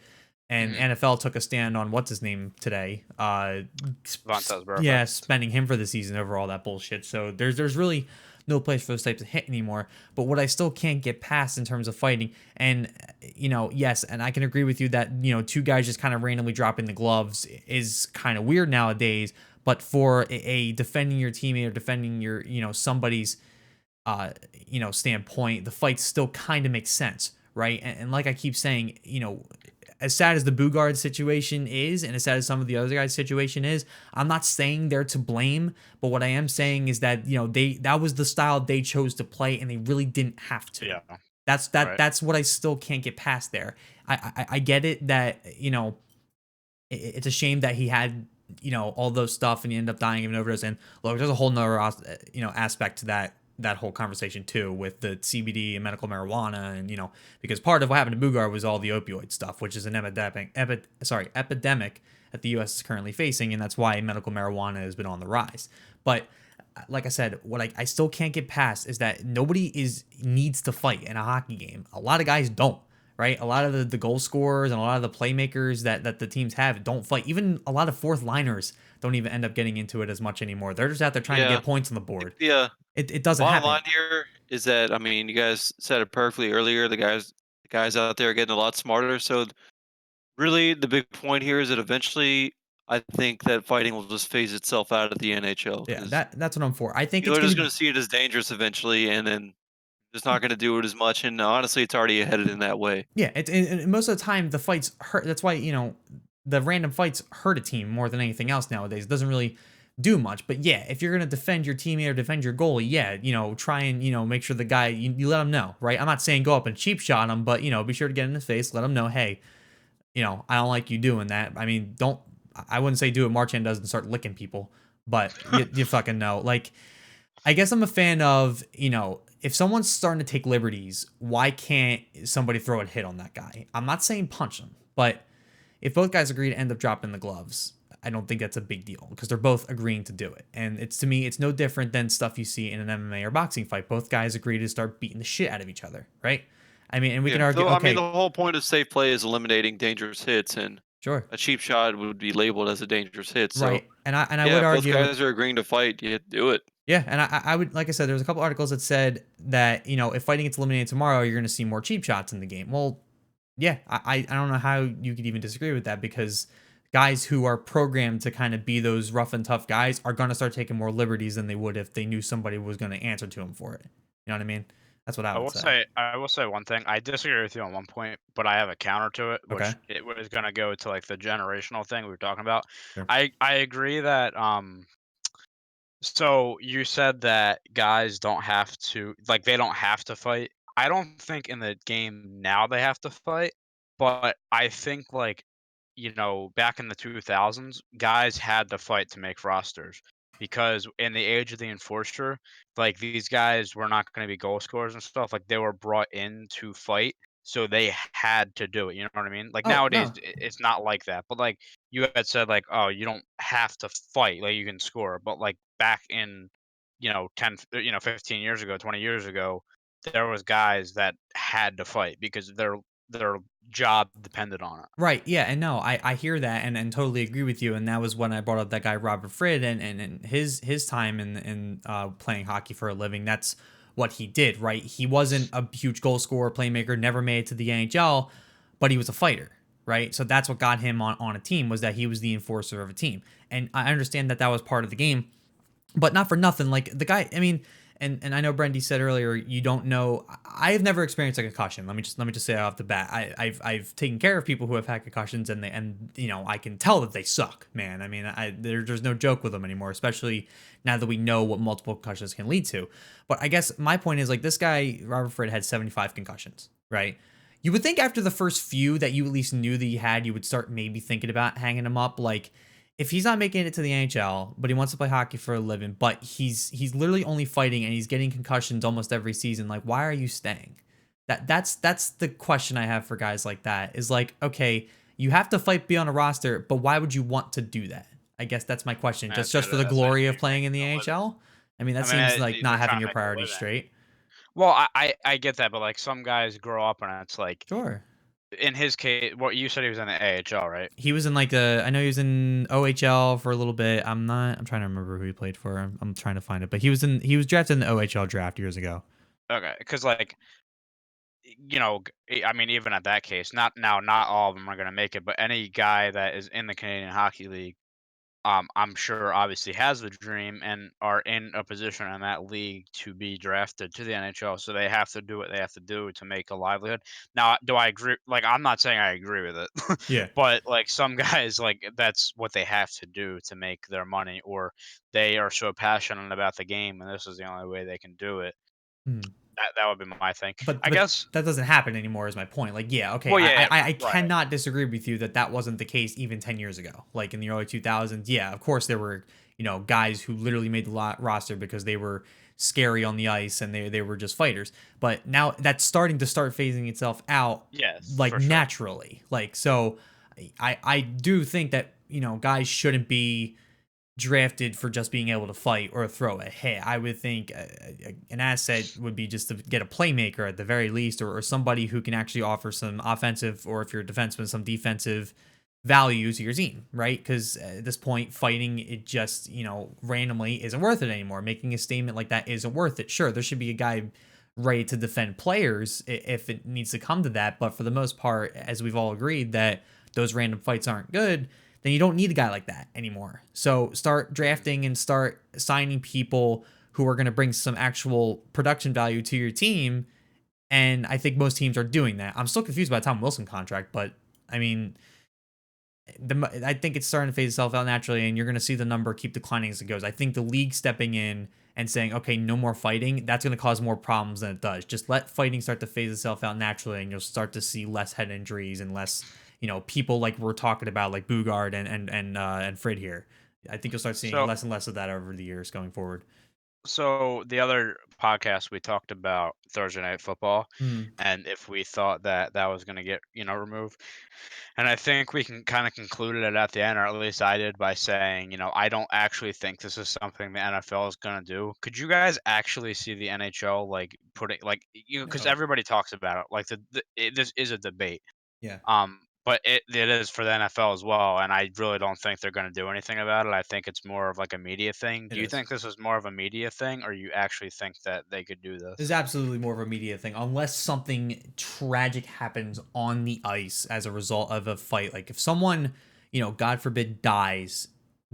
And mhm. NFL took a stand on what's his name today. Vontaze Yeah, Burfict. spending him for the season over all that bullshit. So there's really no place for those types of hit anymore. But what I still can't get past in terms of fighting, and yes, and I can agree with you that two guys just kind of randomly dropping the gloves is kind of weird nowadays. But for a defending your teammate or defending your somebody's standpoint, the fight still kind of makes sense, right? And like I keep saying, as sad as the Bugard situation is, and as sad as some of the other guys' situation is, I'm not saying they're to blame, but what I am saying is that that was the style they chose to play, and they really didn't have to. Yeah. That's Right. that's what I still can't get past there. I get it that it's a shame that he had all those stuff and he ended up dying of an overdose. And look, there's a whole nother aspect to that whole conversation too, with the CBD and medical marijuana, and because part of what happened to Bugard was all the opioid stuff, which is an epidemic that the U.S. is currently facing, and that's why medical marijuana has been on the rise. But like I said, what I still can't get past is that nobody needs to fight in a hockey game. A lot of guys don't, right? A lot of the goal scorers and a lot of the playmakers that the teams have don't fight. Even a lot of fourth liners don't even end up getting into it as much anymore. They're just out there trying to Yeah. get points on the I think board. the It doesn't bottom happen. line here is that, I mean, you guys said it perfectly earlier. The guys out there are getting a lot smarter. So really, the big point here is that eventually, I think that fighting will just phase itself out of the NHL Yeah, because that's what I'm for. I think people it's are just gonna going to see it as dangerous eventually, and then just not going to do it as much. And honestly, it's already headed in that way. yeah. And most of the time the fights hurt. That's why the random fights hurt a team more than anything else nowadays. It doesn't really do much. But yeah, if you're gonna defend your teammate or defend your goalie, yeah, try and make sure the guy you let him know, right? I'm not saying go up and cheap shot him, but be sure to get in his face, let him know, hey, I don't like you doing that. I mean, don't. I wouldn't say do what Marchand does and start licking people, but you fucking know. Like, I guess I'm a fan of, if someone's starting to take liberties, why can't somebody throw a hit on that guy? I'm not saying punch him, but if both guys agree to end up dropping the gloves, I don't think that's a big deal because they're both agreeing to do it. And to me, it's no different than stuff you see in an MMA or boxing fight. Both guys agree to start beating the shit out of each other, right? I mean, and we can Yeah. argue, So I mean, okay, the whole point of safe play is eliminating dangerous hits, and sure, a cheap shot would be labeled as a dangerous hit. So right. And I yeah, would if both argue, guys are agreeing to fight, you do it. yeah, and I would, like I said, there's a couple articles that said that if fighting gets eliminated tomorrow, you're going to see more cheap shots in the game. Well, yeah, I don't know how you could even disagree with that, because guys who are programmed to kind of be those rough and tough guys are going to start taking more liberties than they would if they knew somebody was going to answer to them for it. You know what I mean? That's what I would say. I will say one thing. I disagree with you on one point, but I have a counter to it, Okay. which it was gonna go to like the generational thing we were talking about. Sure. I agree that so you said that guys don't have to like they don't have to fight. I don't think in the game now they have to fight, but I think like back in the 2000s, guys had to fight to make rosters because in the age of the enforcer, like these guys were not going to be goal scorers and stuff. Like they were brought in to fight, so they had to do it. You know what I mean? Like Oh, nowadays, no. it's not like that. But like you had said, like oh, you don't have to fight, like you can score. But like back in 10, 15 years ago, 20 years ago, there was guys that had to fight because their job depended on it. Right. Yeah. And no, I hear that and totally agree with you. And that was when I brought up that guy Robert Frid and his time in playing hockey for a living. That's what he did. Right. He wasn't a huge goal scorer, playmaker, never made it to the NHL, but he was a fighter. Right. So that's what got him on a team, was that he was the enforcer of a team. And I understand that was part of the game, but not for nothing. Like the guy, I mean, and I know Brendy said earlier, you don't know. I've never experienced a concussion. Let me just say off the bat, I've taken care of people who have had concussions, and you know, I can tell that they suck, man. I mean, there's no joke with them anymore, especially now that we know what multiple concussions can lead to. But I guess my point is, like, this guy Robert Frid had 75 concussions, right? You would think after the first few that you at least knew that he had, you would start maybe thinking about hanging him up, like, if he's not making it to the NHL, but he wants to play hockey for a living, but he's literally only fighting and he's getting concussions almost every season, like, why are you staying? That's the question I have for guys like that, is like, okay, you have to fight, be on a roster, but why would you want to do that? I guess that's my question. Just for the glory of playing in the NHL? I mean, that seems like not having your priorities straight. Well, I get that, but like some guys grow up and it's like, Sure. in his case, what you said, he was in the AHL, right? He was in like I know he was in OHL for a little bit. I'm trying to remember who he played for. I'm trying to find it, but he was drafted in the OHL draft years ago. Okay, because like, you know, I mean, even at that case, not all of them are going to make it, but any guy that is in the Canadian Hockey League, I'm sure obviously has the dream and are in a position in that league to be drafted to the NHL. So they have to do what they have to do to make a livelihood. Now, do I agree? Like, I'm not saying I agree with it, Yeah. but like some guys, like that's what they have to do to make their money, or they are so passionate about the game and this is the only way they can do it. Hmm. That would be my thing. But I guess. that doesn't happen anymore, is my point. Like, yeah, okay, Well, yeah, I right. cannot disagree with you that wasn't the case even 10 years ago. Like in the early 2000s, yeah, of course there were, you know, guys who literally made the roster because they were scary on the ice and they were just fighters. But now that's starting to phasing itself out, Yes, like for sure. naturally. Like, so I do think that, you know, guys shouldn't be drafted for just being able to fight or throw a hit. I would think an asset would be just to get a playmaker at the very least, or somebody who can actually offer some offensive, or if you're a defenseman, some defensive value to your team, right? Because at this point, fighting it just, you know, randomly isn't worth it anymore. Making a statement like that isn't worth it. Sure, there should be a guy ready to defend players if it needs to come to that, but for the most part, as we've all agreed that those random fights aren't good, then you don't need a guy like that anymore. So start drafting and start signing people who are going to bring some actual production value to your team. And I think most teams are doing that. I'm still confused by the Tom Wilson contract, but I mean, I think it's starting to phase itself out naturally, and you're going to see the number keep declining as it goes. I think the league stepping in and saying, okay, no more fighting, that's going to cause more problems than it does. Just let fighting start to phase itself out naturally, and you'll start to see less head injuries and less, you know, people like we're talking about, like Bugard and Frid here. I think you'll start seeing less and less of that over the years going forward. So the other podcast we talked about Thursday Night Football, and if we thought that was going to get, you know, removed, and I think we can kind of concluded it at the end, or at least I did, by saying, you know, I don't actually think this is something the NFL is going to do. Could you guys actually see the NHL like putting, like, you know, because No. everybody talks about it, like this is a debate. Yeah. But it is for the NFL as well, and I really don't think they're going to do anything about it. I think it's more of like a media thing. It Do you is. think this is more of a media thing, or you actually think that they could do this? It's absolutely more of a media thing, unless something tragic happens on the ice as a result of a fight. Like if someone, you know, God forbid, dies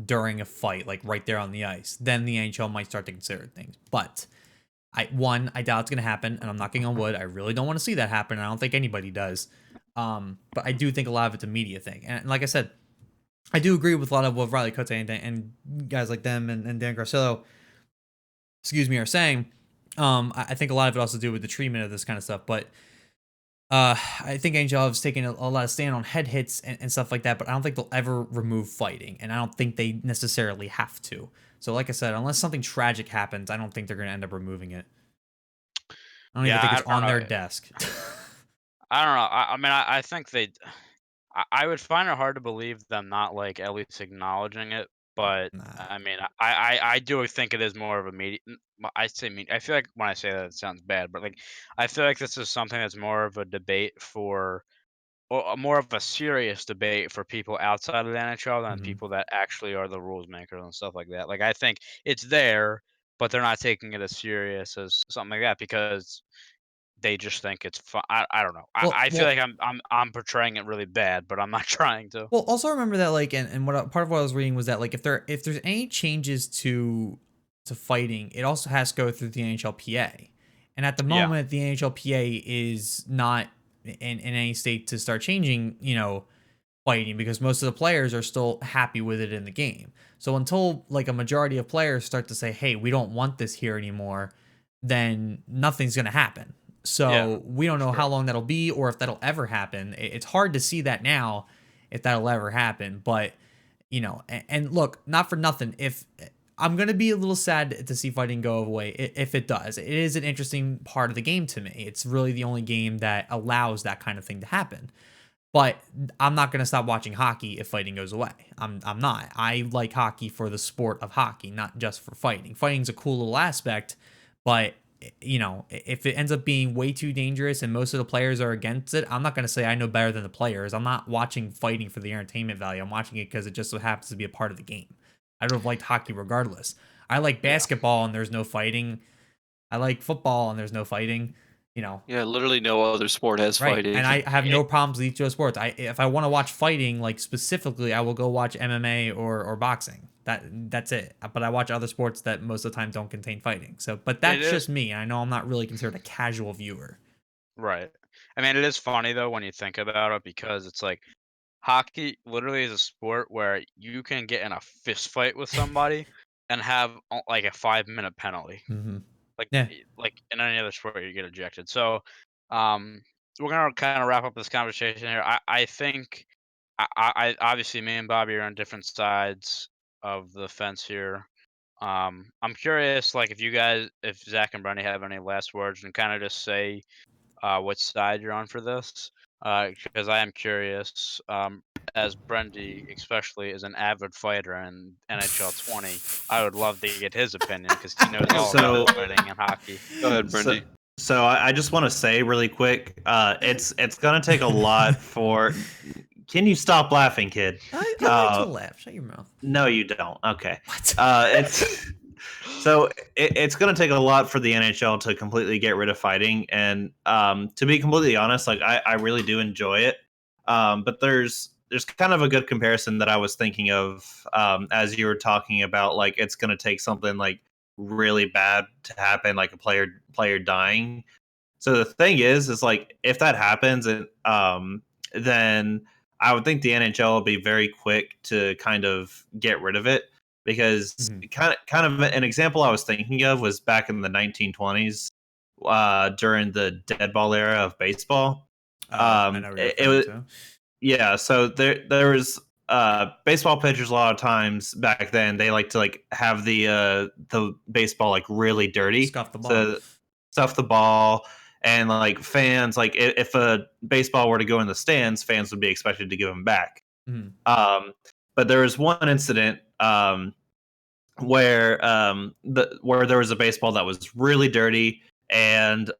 during a fight, like right there on the ice, then the NHL might start to consider things. But I doubt it's gonna happen, and I'm knocking on wood. I really don't want to see that happen. I don't think anybody does. But I do think a lot of it's a media thing, and like I said, I do agree with a lot of what Riley Cote and guys like them and Dan Garcello, excuse me, are saying. I think a lot of it also do with the treatment of this kind of stuff, but I think NHL has taken a lot of stand on head hits and stuff like that, but I don't think they'll ever remove fighting, and I don't think they necessarily have to. So like I said, unless something tragic happens, I don't think they're going to end up removing it. I don't even think it's on their desk. I don't know. I mean, I think I would find it hard to believe them not like at least acknowledging it But Nah. I mean, I do think it is more of a media. I say media. I feel like when I say that, it sounds bad, but like I feel like this is something that's more of a debate for, or more of a serious debate for people outside of the NHL than Mhm. people that actually are the rules makers and stuff like that. Like I think it's there, but they're not taking it as serious as something like that because they just think it's fun. I don't know. Well, I feel well, like I'm portraying it really bad, but I'm not trying to. well. Also remember that like, and what part of what I was reading was that like if there's any changes to fighting, it also has to go through the NHLPA, and at the Yeah. moment the NHLPA is not in any state to start changing, fighting because most of the players are still happy with it in the game. So until like a majority of players start to say, "Hey, we don't want this here anymore," then nothing's going to happen. Yeah. So we don't For know how sure. long that'll be or if that'll ever happen. It's hard to see that now if that'll ever happen, but and look, not for nothing, if I'm going to be a little sad to see fighting go away if it does. It is an interesting part of the game to me. It's really the only game that allows that kind of thing to happen. But I'm not going to stop watching hockey if fighting goes away. I'm not. I like hockey for the sport of hockey, not just for fighting. Fighting's a cool little aspect, but if it ends up being way too dangerous and most of the players are against it, I'm not going to say I know better than the players. I'm not watching fighting for the entertainment value. I'm watching it because it just so happens to be a part of the game. I would have liked hockey regardless. I like Yeah. basketball and there's no fighting. I like football and there's no fighting. Yeah, literally no other sport has Right, fighting. and I have It, no problems with each of those sports. If I want to watch fighting, like specifically, I will go watch MMA or boxing. That's it. But I watch other sports that most of the time don't contain fighting. So, but it that's is just me. I know I'm not really considered a casual viewer. right. I mean, it is funny though when you think about it because it's like hockey literally is a sport where you can get in a fist fight with somebody and have like a 5-minute penalty. Hmm. Like Yeah. like in any other sport, you get ejected. So, um, we're gonna kind of wrap up this conversation here. I think obviously me and Bobby are on different sides of the fence here. I'm curious, like if Zach and Brendy have any last words and kind of just say which side you're on for this, because I am curious. As Brendy, especially, is an avid fighter in NHL 20, I would love to get his opinion because he knows all about So, fighting and hockey. Go ahead, so, Brendy. I just want to say really quick, it's gonna take a lot for. Can you stop laughing, kid? I like to laugh. Shut your mouth. No, you don't. Okay. What? It's so it's going to take a lot for the NHL to completely get rid of fighting, and to be completely honest, like I really do enjoy it. But there's kind of a good comparison that I was thinking of as you were talking about, like it's going to take something like really bad to happen, like a player dying. So the thing is like if that happens, and then I would think the NHL will be very quick to kind of get rid of it because Mhm. kind of an example I was thinking of was back in the 1920s during the dead ball era of baseball. I know what you're It referring was to. yeah, so there was baseball pitchers a lot of times back then they like to like have the baseball like really dirty. Scuff the ball. So stuff the ball and like fans like if a baseball were to go in the stands, fans would be expected to give them back. Mhm. But there was one incident where there was a baseball that was really dirty, and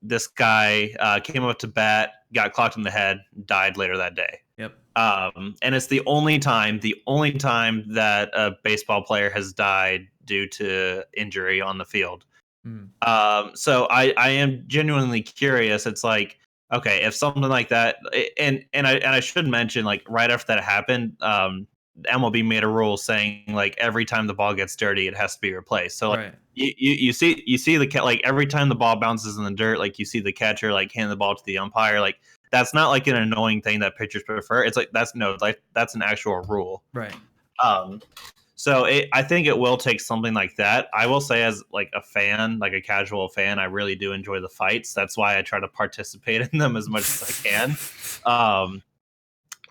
this guy came up to bat, got clocked in the head, died later that day. Yep. And it's the only time that a baseball player has died due to injury on the field. Mhm. So I am genuinely curious. It's like, okay, if something like that, and I should mention, like right after that happened, MLB made a rule saying like every time the ball gets dirty, it has to be replaced. So like Right. you see like every time the ball bounces in the dirt, like you see the catcher like hand the ball to the umpire. Like that's not like an annoying thing that pitchers prefer. It's like that's an actual rule. Right. Um, so I think it will take something like that. I will say, as like a fan, like a casual fan, I really do enjoy the fights. That's why I try to participate in them as much as I can. Um,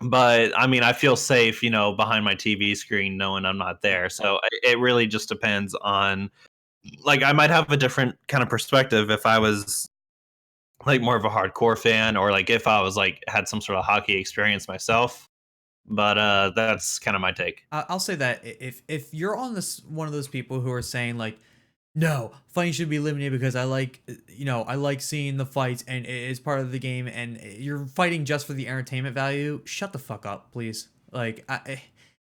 but I mean, I feel safe, behind my TV screen, knowing I'm not there. So it really just depends on, like, I might have a different kind of perspective if I was like more of a hardcore fan, or like if I was like had some sort of hockey experience myself. But that's kind of my take. I'll say that if you're on this one of those people who are saying like, no, fighting should be eliminated because I like, I like seeing the fights and it is part of the game, and you're fighting just for the entertainment value. Shut the fuck up, please. Like,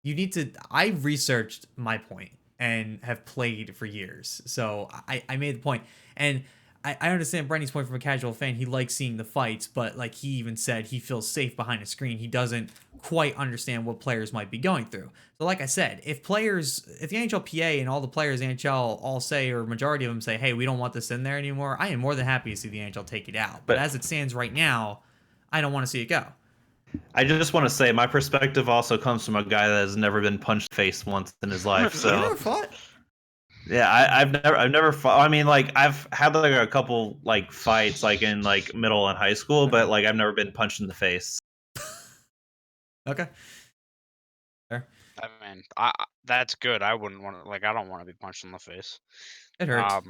you need to. I researched my point and have played for years, so I made the point, and I understand Brendy's point from a casual fan. He likes seeing the fights, but like he even said, he feels safe behind a screen. He doesn't quite understand what players might be going through. So like I said, if the NHLPA and all the players in the NHL all say, or majority of them say, hey, we don't want this in there anymore, I am more than happy to see the NHL take it out. But as it stands right now, I don't want to see it go. I just want to say my perspective also comes from a guy that has never been punched face once in his life. So You never fought? yeah, I've never fought. I mean, like I've had like a couple like fights like in like middle and high school, but like I've never been punched in the face. Okay. Fair. I mean, that's good. I wouldn't want to, like, I don't want to be punched in the face. It hurts.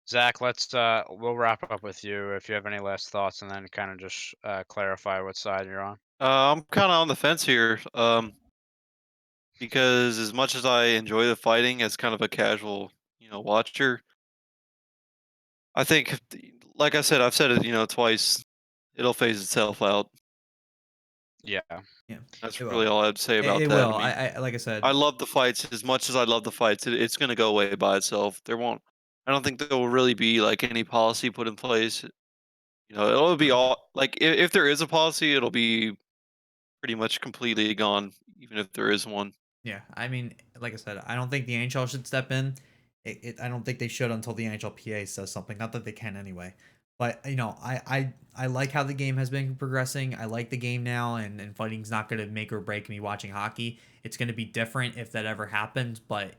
Zach, we'll wrap up with you if you have any last thoughts, and then kind of just clarify what side you're on. I'm kind of on the fence here, because as much as I enjoy the fighting as kind of a casual, watcher, I think, like I said, I've said it, twice, it'll phase itself out. Yeah. Yeah. That's It really will. all I'd say about It that. will. I mean, I like I said. I love the fights as much as I love the fights. It's going to go away by itself. I don't think there will really be like any policy put in place. It'll be all like if there is a policy, it'll be pretty much completely gone, even if there is one. Yeah, I mean, like I said, I don't think the NHL should step in. I don't think they should until the NHLPA says something. Not that they can anyway. But I like how the game has been progressing. I like the game now, and fighting's not going to make or break me watching hockey. It's going to be different if that ever happens. But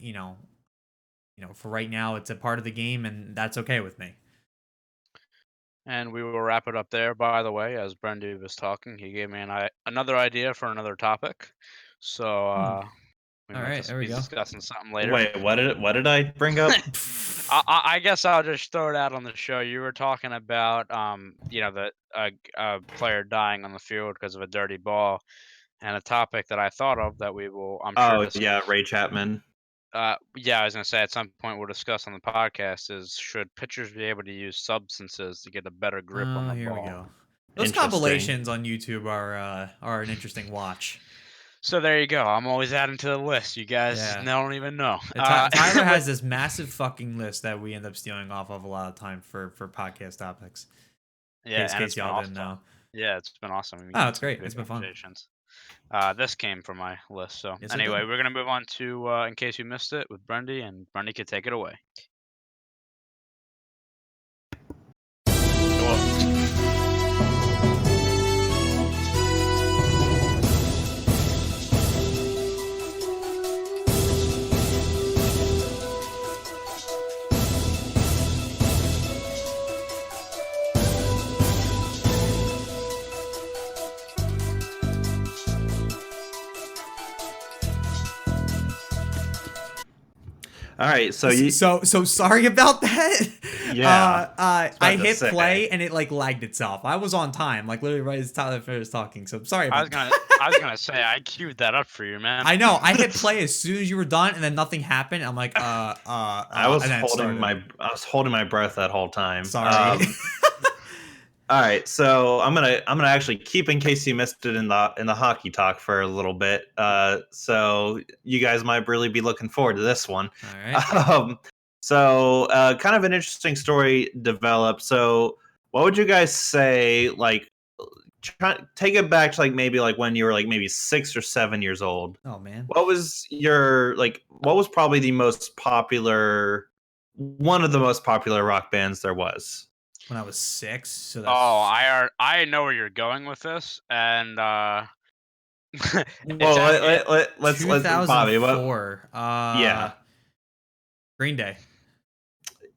for right now, it's a part of the game, and that's okay with me. And we will wrap it up there. By the way, as Brendy was talking, he gave me another idea for another topic. So we All might right, just there we be go. discussing something later. Wait, what did I bring up? I guess I'll just throw it out on the show. You were talking about the player dying on the field because of a dirty ball, and a topic that I thought of that we will, I'm sure, discuss. Yeah, Ray Chapman. Yeah, I was gonna say at some point we'll discuss on the podcast is should pitchers be able to use substances to get a better grip on the Here ball? we go. Those compilations on YouTube are an interesting watch. So there you go. I'm always adding to the list. You guys don't even know. Tyler has this massive fucking list that we end up stealing off of a lot of time for podcast topics. Yeah, in case y'all didn't know. Yeah, it's been awesome. Oh, it's great. It's been fun. This came from my list. So yes, anyway, we're gonna move on to in case you missed it with Brendy, and Brendy can take it away. All right, so sorry about that. Yeah. I hit play and it like lagged itself. I was on time, like literally right as Tyler finished talking. So sorry about I was gonna say I queued that up for you, man. I know. I hit play as soon as you were done, and then nothing happened. I'm like, I was holding my breath that whole time. Sorry. All right, so I'm gonna actually keep in case you missed it in the hockey talk for a little bit. So you guys might really be looking forward to this one. All right. So kind of an interesting story developed. So what would you guys say? Like, take it back to like maybe like when you were like maybe 6 or 7 years old. Oh man. What was probably the most popular, one of the most popular rock bands there was? When I was 6. So I know where you're going with this, and well, let's 2004. Bobby, yeah, Green Day.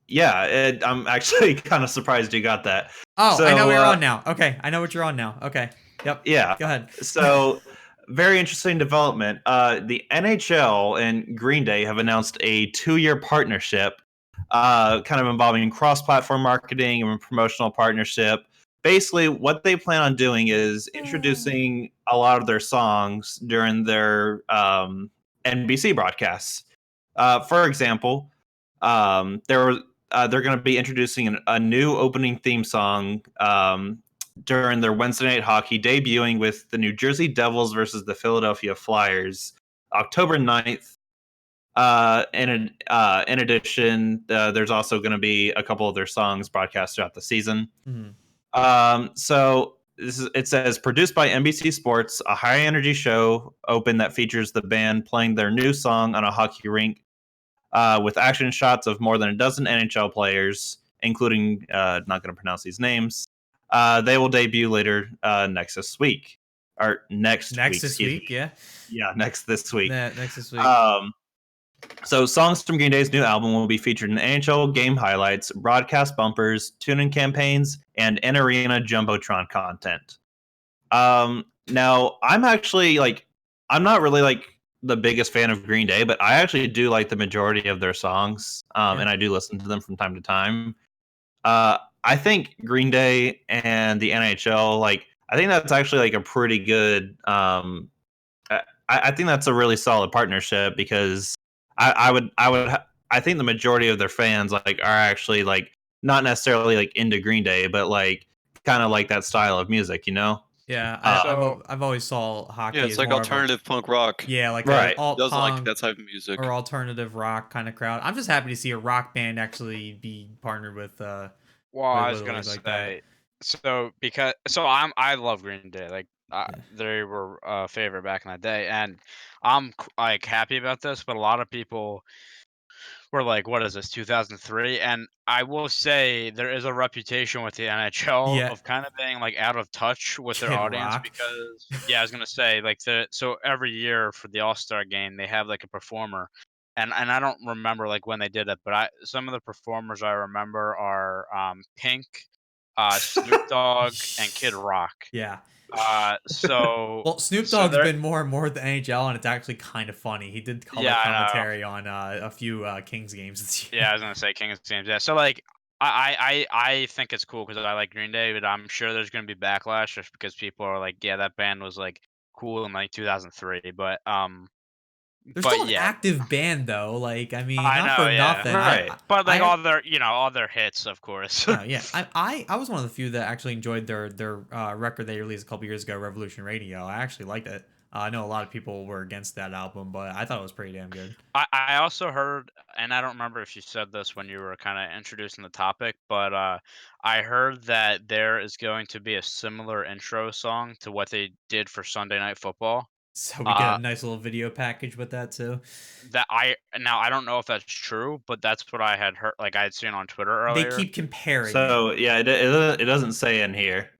Yeah, I'm actually kind of surprised you got that. Oh, so, I know what you're on now. Okay, I know what you're on now. Okay, yep. Yeah, go ahead. So, very interesting development. The NHL and Green Day have announced a 2-year partnership. Kind of involving cross-platform marketing and promotional partnership basically what they plan on doing is introducing a lot of their songs during their NBC broadcasts. For example, they're going to be introducing a new opening theme song during their Wednesday Night Hockey, debuting with the New Jersey Devils versus the Philadelphia Flyers, October 9th. In addition, there's also going to be a couple of their songs broadcast throughout the season. So it says produced by NBC Sports, a high energy show open that features the band playing their new song on a hockey rink, with action shots of more than a dozen NHL players, including not going to pronounce these names. They will debut later next this week. Next week, yeah. Yeah, next this week. Next this week. So songs from Green Day's new album will be featured in NHL game highlights, broadcast bumpers, tune-in campaigns, and in-arena jumbotron content. Now I'm actually I'm not really the biggest fan of Green Day, but I actually do like the majority of their songs, and I do listen to them from time to time. I think Green Day and the NHL, I think that's actually a pretty good. I think that's a really solid partnership because I think the majority of their fans are actually not necessarily into Green Day, but kind of like that style of music, you know? Yeah, I've always saw hockey. Yeah, it's as like more alternative punk rock. Yeah, like right. alt Doesn't like punk that type of music or alternative rock kind of crowd. I'm just happy to see a rock band actually be partnered with. Well, I was gonna say, I love Green Day. They were a favorite back in the day, and I'm happy about this. But a lot of people were like, "What is this, 2003?" And I will say there is a reputation with the NHL of kind of being out of touch with their audience because I was gonna say so every year for the All-Star game they have a performer. And I don't remember when they did it, but some of the performers I remember are Pink, Snoop Dogg, and Kid Rock. Yeah. So well, Snoop Dogg's been more and more at the NHL, and it's actually kind of funny. He did color commentary on a few Kings games this year. Yeah, I was gonna say Kings games. Yeah, so I think it's cool because I like Green Day, but I'm sure there's gonna be backlash just because people are yeah, that band was cool in 2003, but They're still an active band though. I mean, I not know, for nothing. Right. But all their hits, of course. Oh yeah, I was one of the few that actually enjoyed their record they released a couple years ago, Revolution Radio. I actually liked it. I know a lot of people were against that album, but I thought it was pretty damn good. I also heard, and I don't remember if you said this when you were kind of introducing the topic, but I heard that there is going to be a similar intro song to what they did for Sunday Night Football. So we get a nice little video package with that too. I don't know if that's true, but that's what I had heard. I had seen on Twitter earlier. They keep comparing. So yeah, it doesn't say in here.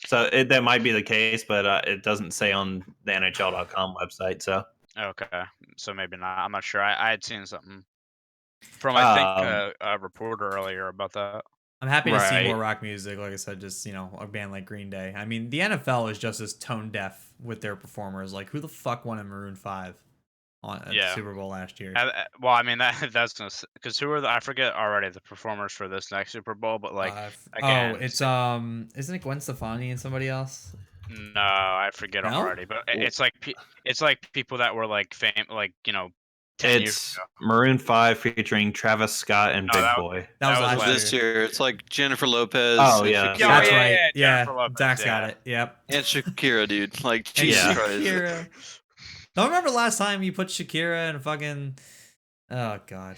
So that might be the case, but it doesn't say on the NHL.com website. So okay, so maybe not. I'm not sure. I had seen something from I think a reporter earlier about that. I'm happy to see more rock music. Like I said, just a band like Green Day. I mean, the NFL is just as tone deaf with their performers. Who the fuck won a Maroon 5 on the Super Bowl last year? Well, I mean that's because who are I forget already the performers for this next Super Bowl, but again, it's isn't it Gwen Stefani and somebody else? No, I forget already, but it's like people that were it's Maroon 5 featuring Travis Scott and Big Boy. That was last this year. It's like Jennifer Lopez. Oh yeah, that's right. Yeah, Zach's got it. Yep. And Shakira, dude. Jesus Christ. Shakira. Don't remember last time you put Shakira in a fucking. Oh God.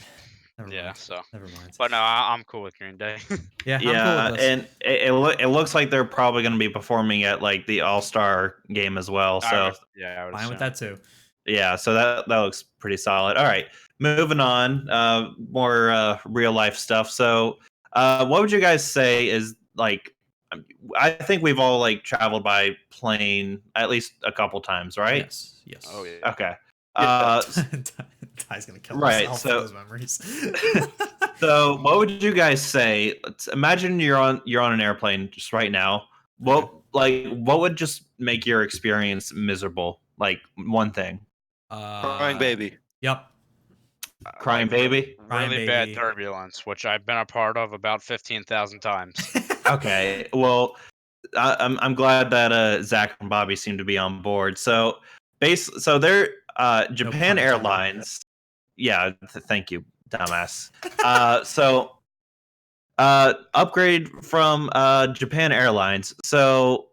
Never mind. So never mind. But no, I'm cool with Green Day. Yeah, I'm cool with this. And it looks like they're probably going to be performing at the All-Star game as well. So I would fine with that too. Yeah, so that looks pretty solid. All right, moving on. More real life stuff. So, what would you guys say is I think we've all traveled by plane at least a couple times, right? Yes. Oh yeah. Okay. Ty's gonna kill himself for those memories. So, what would you guys say? Imagine you're on an airplane just right now. What would just make your experience miserable? One thing. Crying baby. Yep. Crying baby. Really bad turbulence, which I've been a part of about 15,000 times. Okay. Well, I'm glad that Zach and Bobby seem to be on board. So they're No Japan pun intended. Airlines. Yeah, thank you, dumbass. So upgrade from Japan Airlines. So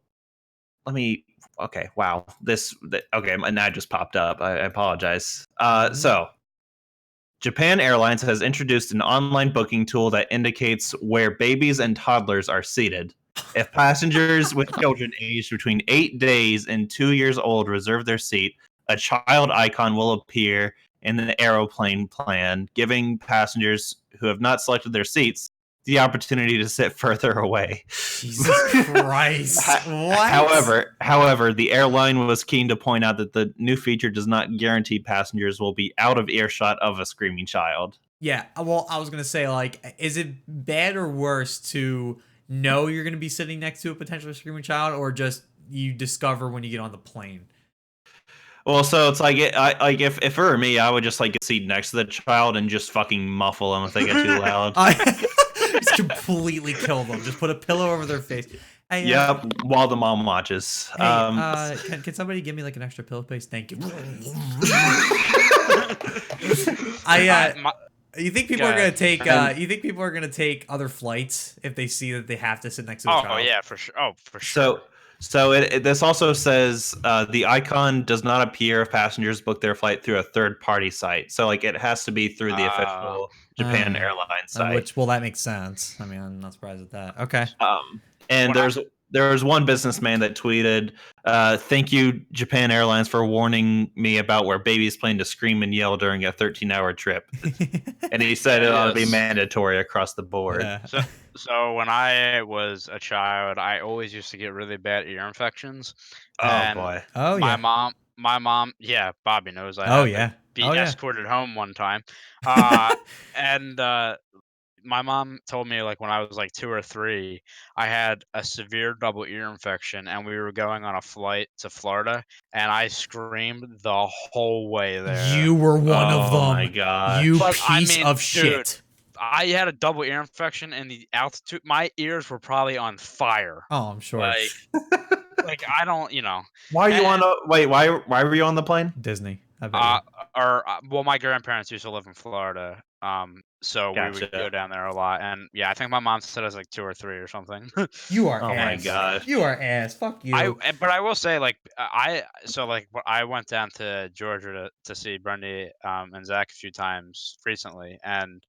let me. Okay, wow. Okay, and that just popped up. I apologize. So Japan Airlines has introduced an online booking tool that indicates where babies and toddlers are seated. If passengers with children aged between 8 days and 2 years old reserve their seat, a child icon will appear in the aeroplane plan, giving passengers who have not selected their seats the opportunity to sit further away. Jesus Christ. What? However, the airline was keen to point out that the new feature does not guarantee passengers will be out of earshot of a screaming child. Yeah, well, I was gonna say, like, is it bad or worse to know you're gonna be sitting next to a potentially screaming child, or just you discover when you get on the plane? Well, so it's like, if it were me, I would just like sit next to the child and just fucking muffle them if they get too loud. Just completely kill them. Just put a pillow over their face. Hey, yep, while the mom watches. Hey, can somebody give me like an extra pillow space? Thank you. You think people are gonna take? You think people are gonna take other flights if they see that they have to sit next to a child? Oh yeah, for sure. Oh, for sure. So this also says the icon does not appear if passengers book their flight through a third-party site. So like it has to be through the official Japan Airlines site. Well, that makes sense. I mean, I'm not surprised at that. Okay. And there was one businessman that tweeted, "Thank you, Japan Airlines, for warning me about where babies plan to scream and yell during a 13-hour trip." And he said it ought to be mandatory across the board. Yeah. So when I was a child, I always used to get really bad ear infections. Oh boy. Oh my yeah. mom, yeah, Bobby knows. I Oh had yeah. to be Oh yeah. escorted home one time. And my mom told me like when I was like 2 or 3, I had a severe double ear infection, and we were going on a flight to Florida, and I screamed the whole way there. You were one of them. Oh my god. You But, piece of shit. dude, I had a double ear infection, and the altitude, my ears were probably on fire. Oh, I'm sure. Like I don't, Why are you on why were you on the plane? Disney. I bet you. well, my grandparents used to live in Florida, so we would go down there a lot, and yeah, I think my mom said I was like 2 or 3 or something. You are Oh ass. my god. You are ass. Fuck you. But I will say, like, I went down to Georgia to see Brendy and Zach a few times recently, and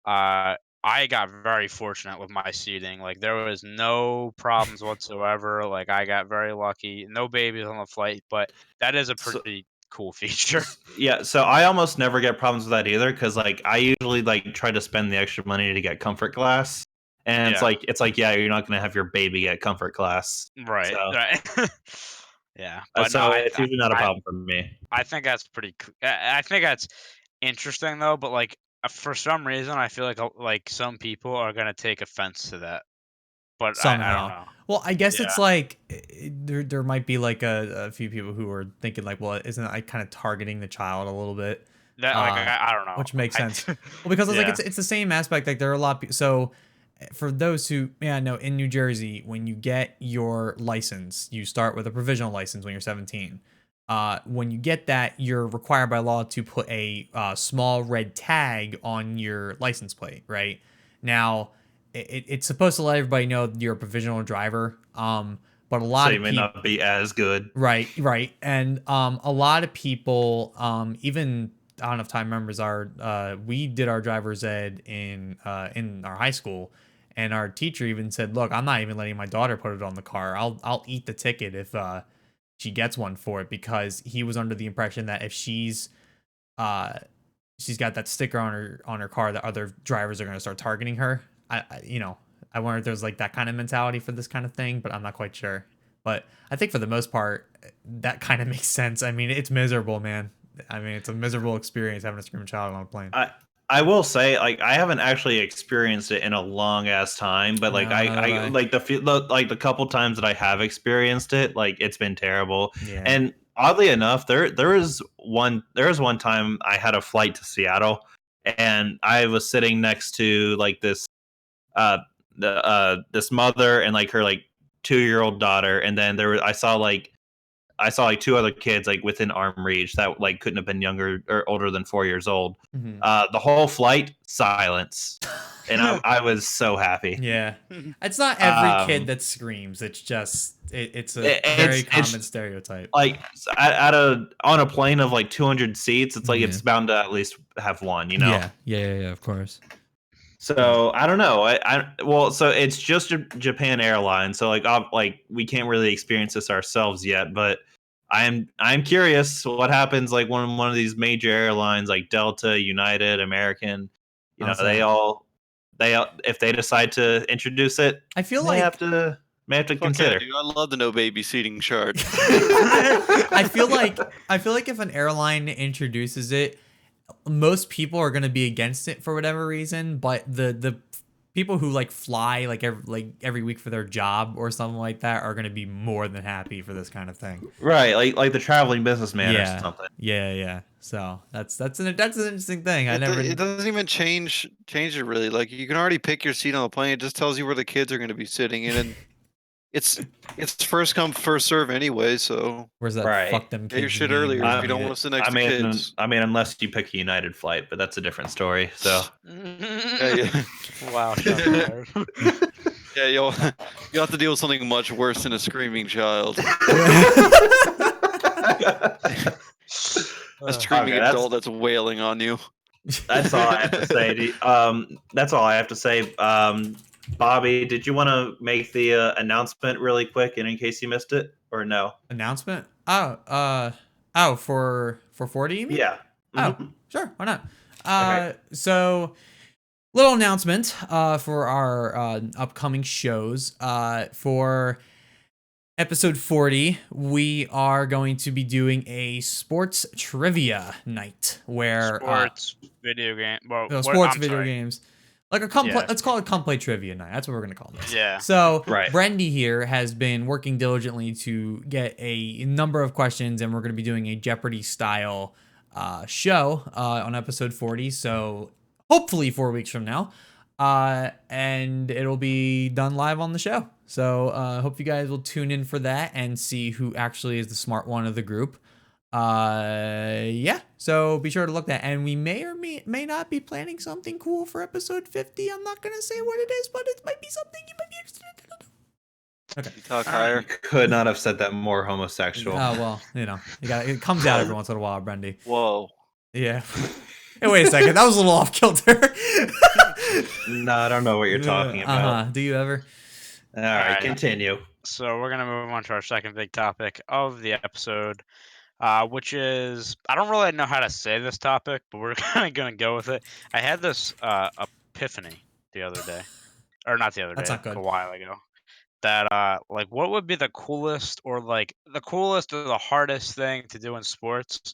I got very fortunate with my seating. Like, there was no problems whatsoever. Like, I got very lucky. No babies on the flight, but that is a pretty cool feature. Yeah, so I almost never get problems with that either because like I usually like try to spend the extra money to get comfort class, and it's like yeah, you're not gonna have your baby get comfort class, Right. So, Right. Yeah. But so it's usually not a problem for me. I think that's pretty. I think that's interesting though. But like for some reason, I feel like some people are gonna take offense to that. But I don't know. Well, I guess Yeah. it's like there might be like a few people who are thinking like, well, isn't that like kind of targeting the child a little bit? That I don't know. Which makes sense. Well, because it's like it's the same aspect. Like there are a lot. So for those who know, in New Jersey, when you get your license, you start with a provisional license when you're 17. When you get that, you're required by law to put a small red tag on your license plate. Right now, it's supposed to let everybody know you're a provisional driver. But a lot of people may not be as good. Right. And a lot of people, even I don't know if time members are. We did our driver's ed in our high school, and our teacher even said, "Look, I'm not even letting my daughter put it on the car. I'll eat the ticket if she gets one for it," because he was under the impression that if she's got that sticker on her car, that other drivers are going to start targeting her. I wonder if there's like that kind of mentality for this kind of thing, but I'm not quite sure. But I think for the most part, that kind of makes sense. I mean, it's miserable, man. I mean, it's a miserable experience having a screaming child on a plane. I will say, like, I haven't actually experienced it in a long ass time, but like, I like the couple times that I have experienced it, like, it's been terrible. Yeah. And oddly enough, there was one time I had a flight to Seattle, and I was sitting next to like this this mother and like her like 2-year-old daughter, and then I saw like 2 other kids like within arm reach that like couldn't have been younger or older than 4 years old. Mhm. The whole flight, silence, and I was so happy. Yeah, it's not every kid Um, that screams. It's just it's a very common stereotype. Like on a plane of like 200 seats, it's like it's bound to at least have one, you know. Yeah, of course. So I don't know. Well, so it's just Japan Airlines, so like we can't really experience this ourselves yet, but I'm curious what happens like one of these major airlines like Delta, United, American, you know, they if they decide to introduce it, I feel may like have to Fuck consider. yeah, dude. I love the no baby seating chart. I feel like if an airline introduces it, most people are going to be against it for whatever reason, but the people who like fly like every week for their job or something like that are going to be more than happy for this kind of thing. Right, like the traveling businessman or something. Yeah. So that's an interesting thing. It doesn't even change it really. Like you can already pick your seat on the plane. It just tells you where the kids are going to be sitting in, and it's first come first serve anyway. So where's that Right. fuck them get your kids shit meme earlier where if you don't get want to sit next I to mean, kids. unless you pick a United flight, but that's a different story. So Yeah. Wow. shots fired. Yeah, you'll have to deal with something much worse than a screaming child. A screaming Okay, adult that's wailing on you. that's all I have to say. That's all I have to say. Bobby, did you want to make the announcement really quick, and in case you missed it, or no? announcement. For 40, you mean? Yeah. Oh, Mhm. sure. Why not? Okay. So little announcement for our upcoming shows. For episode 40, we are going to be doing a sports trivia night where Sports, video game. Well, no, what, sports I'm video sorry. games. Like a Yeah. let's call it come play trivia night. That's what we're gonna call this. Yeah. So Right. Brendy here has been working diligently to get a number of questions, and we're gonna be doing a Jeopardy style show on episode 40. So hopefully 4 weeks from now, and it'll be done live on the show. So hope you guys will tune in for that and see who actually is the smart one of the group. Yeah, so be sure to look that, and we may or may not be planning something cool for episode 50. I'm not gonna say what it is, but it might be something you might be interested in. Okay. You talk higher. Could not have said that more homosexual. Oh well, it comes out every once in a while, Brendy. Whoa. Yeah. Hey, wait a second, that was a little off kilter. No, I don't know what you're talking about. Do you ever? All right, continue. So we're gonna move on to our second big topic of the episode, which is I don't really know how to say this topic, but we're kind of gonna go with it. I had this epiphany the other day, or not the other That's day, not good. a while ago. That like, what would be the coolest or the hardest thing to do in sports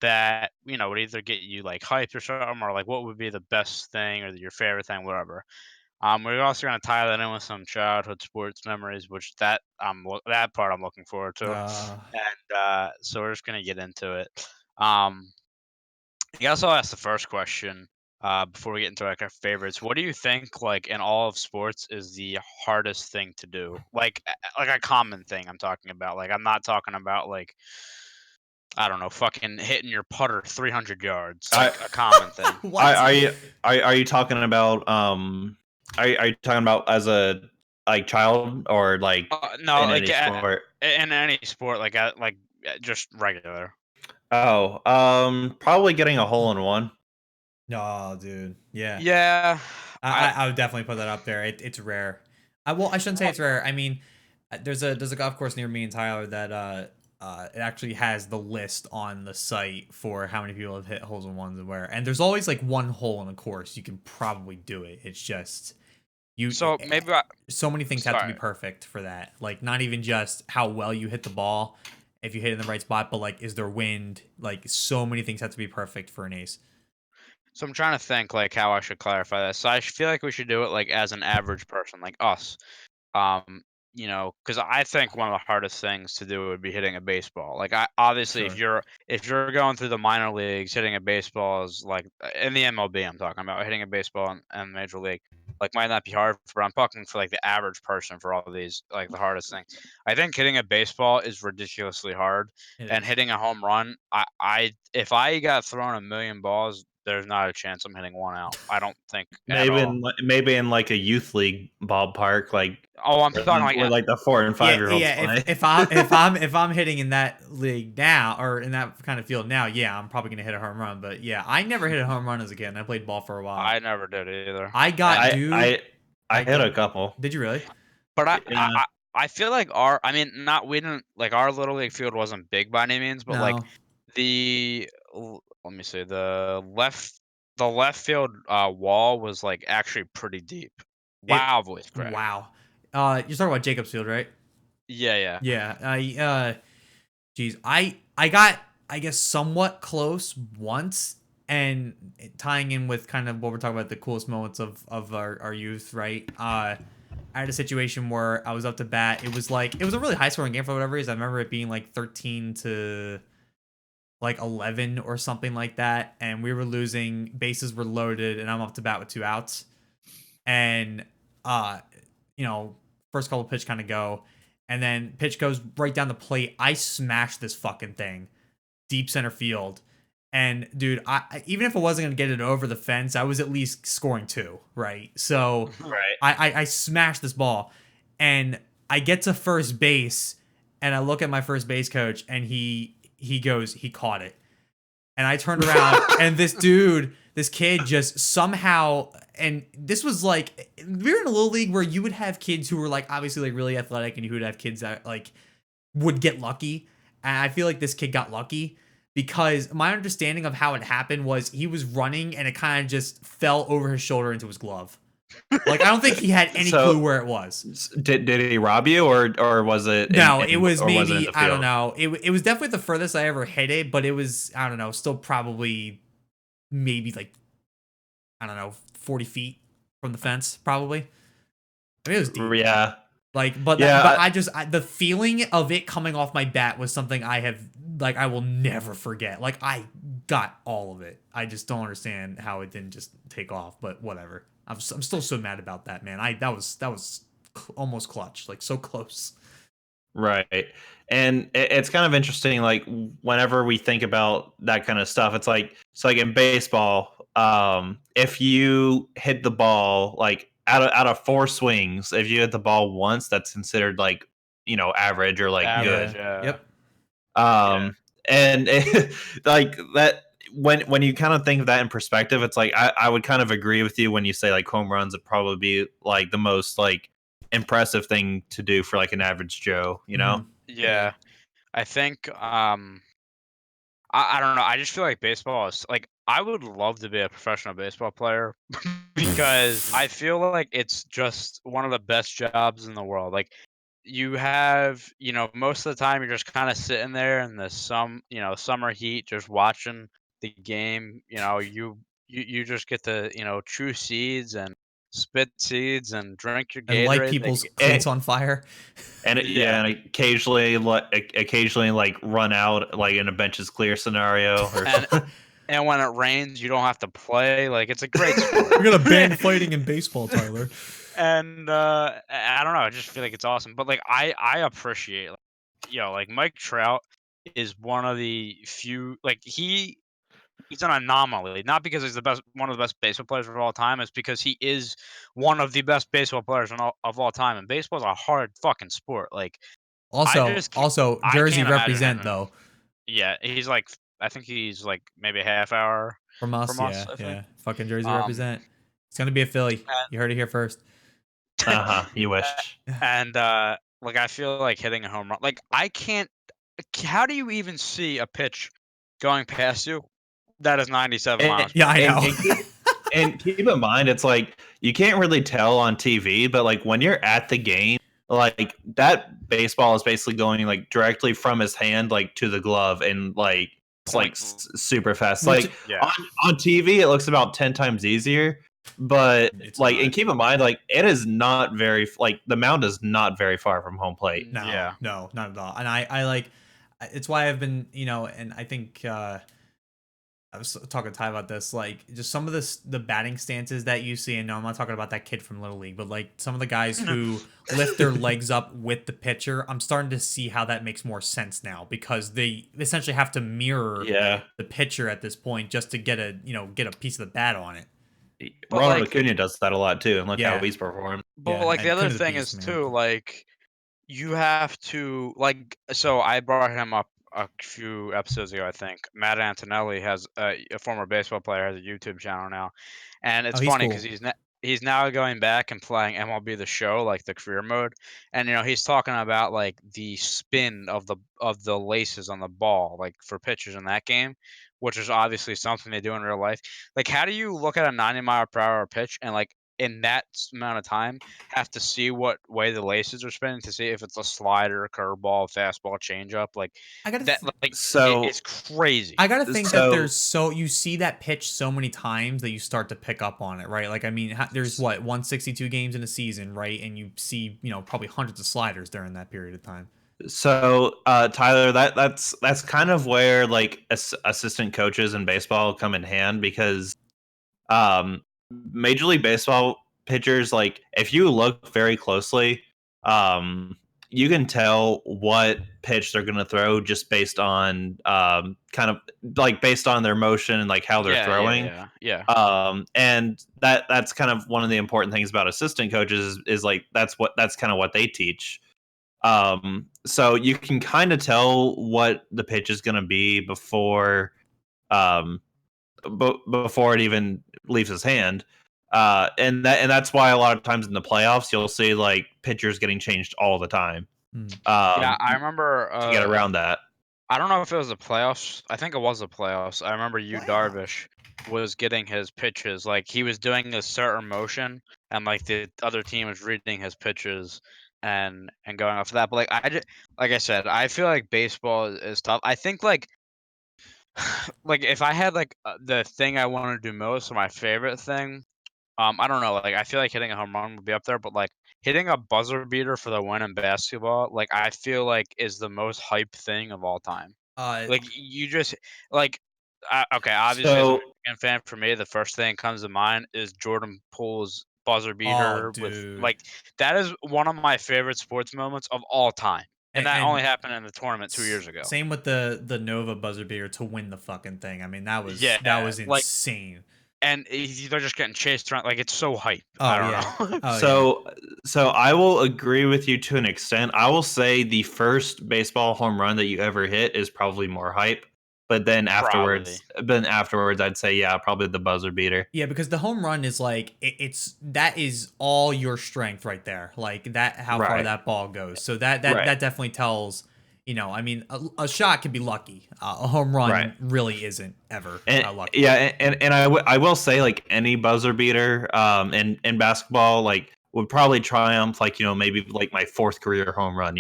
that would either get you like hyped or something, or like what would be the best thing or your favorite thing, whatever. We're also gonna tie that in with some childhood sports memories, which that part I'm looking forward to, and so we're just gonna get into it. I guess I'll ask the first question before we get into like our favorites. What do you think, like in all of sports, is the hardest thing to do? Like a common thing I'm talking about. Like I'm not talking about like I don't know, fucking hitting your putter 300 yards. Like a common thing. What? Are you talking about are you talking about as a like child or like No, in like any sport? in any sport, like just regular. Oh, probably getting a hole in one. No, dude. Yeah. Yeah. I would definitely put that up there. It's rare. I shouldn't say it's rare. I mean, there's a golf course near me and Tyler that it actually has the list on the site for how many people have hit holes in ones and where. And there's always like one hole in a course. You can probably do it. It's just So maybe so many things have to be sorry. perfect for that. Like not even just how well you hit the ball, if you hit it in the right spot, but like is there wind? Like so many things have to be perfect for an ace. So I'm trying to think like how I should clarify this. So I feel like we should do it like as an average person, like us. Because I think one of the hardest things to do would be hitting a baseball. Like I obviously Sure. if you're going through the minor leagues, hitting a baseball is like in the MLB. I'm talking about hitting a baseball in Major League. like might not be hard, but I'm talking for like the average person for all of these, like the hardest thing. I think hitting a baseball is ridiculously hard, It and is. hitting a home run, if I got thrown a million balls, there's not a chance I'm hitting one out. I don't think at all. Maybe in like a youth league ballpark, like Oh, I'm talking like where like the 4 and 5 year olds Yeah. play. If I'm hitting in that league now or in that kind of field now, yeah, I'm probably gonna hit a home run. But yeah, I never hit a home run as a kid. I played ball for a while. I never did either. I got I hit a couple. Did you really? But Yeah. I feel like I mean, not we didn't like our little league field wasn't big by any means, but like No. let me see, the left field wall was like actually pretty deep. Wow, voice crack. Wow. You're talking about Jacobs Field, right? Yeah. Yeah. Geez, I got, I guess, somewhat close once, and tying in with kind of what we're talking about, the coolest moments of our youth, right? I had a situation where I was up to bat. It was a really high scoring game for whatever reason. I remember it being like 13 to like 11 or something like that, and we were losing. Bases were loaded, and I'm up to bat with 2 outs, and first couple pitch kind of go, and then pitch goes right down the plate. I smashed this fucking thing deep center field. And dude, I even if I wasn't gonna get it over the fence, I was at least scoring 2, right? So Right. I smashed this ball, and I get to first base, and I look at my first base coach, and he goes, he caught it, and I turned around, and this kid just somehow, and this was like, we were in a little league where you would have kids who were like obviously like really athletic, and you would have kids that like would get lucky, and I feel like this kid got lucky. Because my understanding of how it happened was he was running and it kind of just fell over his shoulder into his glove. Like, I don't think he had any clue where it was. Did he rob you, or was it? No, it was maybe, I don't know. It was definitely the furthest I ever hit it, but it was, I don't know, still probably maybe like, I don't know, 40 feet from the fence, probably. I mean, it was deep. Yeah. Like, but the feeling of it coming off my bat was something I will never forget. Like, I got all of it. I just don't understand how it didn't just take off, but whatever. I'm still so mad about that, man. That was almost clutch, like so close. Right. And it's kind of interesting, like whenever we think about that kind of stuff, it's like in baseball, if you hit the ball like out of 4 swings, if you hit the ball once, that's considered like, average or like Average, good. Yep. And like that, when you kind of think of that in perspective, it's like I would kind of agree with you when you say like home runs would probably be like the most like impressive thing to do for like an average Joe, Yeah. I think I don't know. I just feel like baseball is like, I would love to be a professional baseball player because I feel like it's just one of the best jobs in the world. Like, you have, most of the time you're just kind of sitting there in the summer heat, just watching the game. You just get to, chew seeds and spit seeds and drink your And light Gatorade. people's cleats on fire. And and occasionally like run out like in a benches clear scenario or something. And when it rains, you don't have to play. Like, it's a great sport. We're gonna ban fighting in baseball, Tyler. And I don't know. I just feel like it's awesome. But like, I appreciate, like Mike Trout is one of the few. Like, he's an anomaly, not because he's one of the best baseball players of all time. It's because he is one of the best baseball players of all time. And baseball is a hard fucking sport. Like, Also, Jersey can't imagine represent him. though. Yeah, he's like, I think he's like maybe a half hour from us. I think. Yeah. Fucking Jersey represent. It's gonna be a Philly. You heard it here first. You wish. And like, I feel like hitting a home run. Like, I can't. How do you even see a pitch going past you that is 97 miles? Yeah, I know. And keep in mind, it's like you can't really tell on TV, but like when you're at the game, like that baseball is basically going like directly from his hand like to the glove, and like it's like super fast. Like on TV, it looks about 10 times easier. But It's like, not. and keep in mind, like it is not very like the mound is not very far from home plate. No, not at all. And I like, it's why I've been, and I think I was talking to Ty about this, like just some of the batting stances that you see, and no, I'm not talking about that kid from Little League, but like some of the guys who lift their legs up with the pitcher, I'm starting to see how that makes more sense now because they essentially have to mirror the pitcher at this point just to get a piece of the bat on it. But Ronald like, Acuna does that a lot too, and look how he's performed. But like the other thing is too, like you have to like. So I brought him up a few episodes ago, I think. Matt Antonelli has a former baseball player, has a YouTube channel now, and it's funny because he's now going back and playing MLB The Show, like the career mode, and he's talking about like the spin of the laces on the ball, like for pitchers in that game, which is obviously something they do in real life. Like, how do you look at a 90-mile-per-hour pitch and like in that amount of time have to see what way the laces are spinning to see if it's a slider, curveball, fastball, changeup, like that. It's crazy. I gotta think that you see that pitch so many times that you start to pick up on it, right? Like, I mean, there's 162 games in a season, right? And you see, probably hundreds of sliders during that period of time. So, Tyler, that's kind of where like assistant coaches in baseball come in hand because, Major League Baseball pitchers, like if you look very closely, you can tell what pitch they're going to throw just based on kind of like based on their motion and like how they're throwing. And that's kind of one of the important things about assistant coaches is like that's kind of what they teach. So you can kind of tell what the pitch is going to be before before it even leaves his hand. And that's why a lot of times in the playoffs you'll see like pitchers getting changed all the time. I remember to get around that. I don't know if it was the playoffs. I think it was the playoffs. I remember Darvish was getting his pitches, like he was doing a certain motion, and like the other team was reading his pitches and going off of that. But like I said, I feel like baseball is tough. I think like if I had like the thing I want to do most, or my favorite thing, I don't know. Like I feel like hitting a home run would be up there, but like hitting a buzzer beater for the win in basketball, like I feel like is the most hype thing of all time. Like you just like okay, obviously as a Michigan fan, for me the first thing that comes to mind is Jordan Poole's buzzer beater with like that is one of my favorite sports moments of all time. And that only happened in the tournament 2 years ago. Same with the Nova buzzer beater to win the fucking thing. I mean, that was insane. And they're just getting chased around. Like, it's so hype. I don't know. So I will agree with you to an extent. I will say the first baseball home run that you ever hit is probably more hype. But then afterwards, I'd say, probably the buzzer beater. Yeah, because the home run is like, that is all your strength right there. Like, how far that ball goes. So that definitely tells... I mean, a shot can be lucky. A home run really isn't ever lucky. Yeah, and I will say, like, any buzzer beater in basketball, like, would probably triumph, like, maybe, like, my 4th career home run,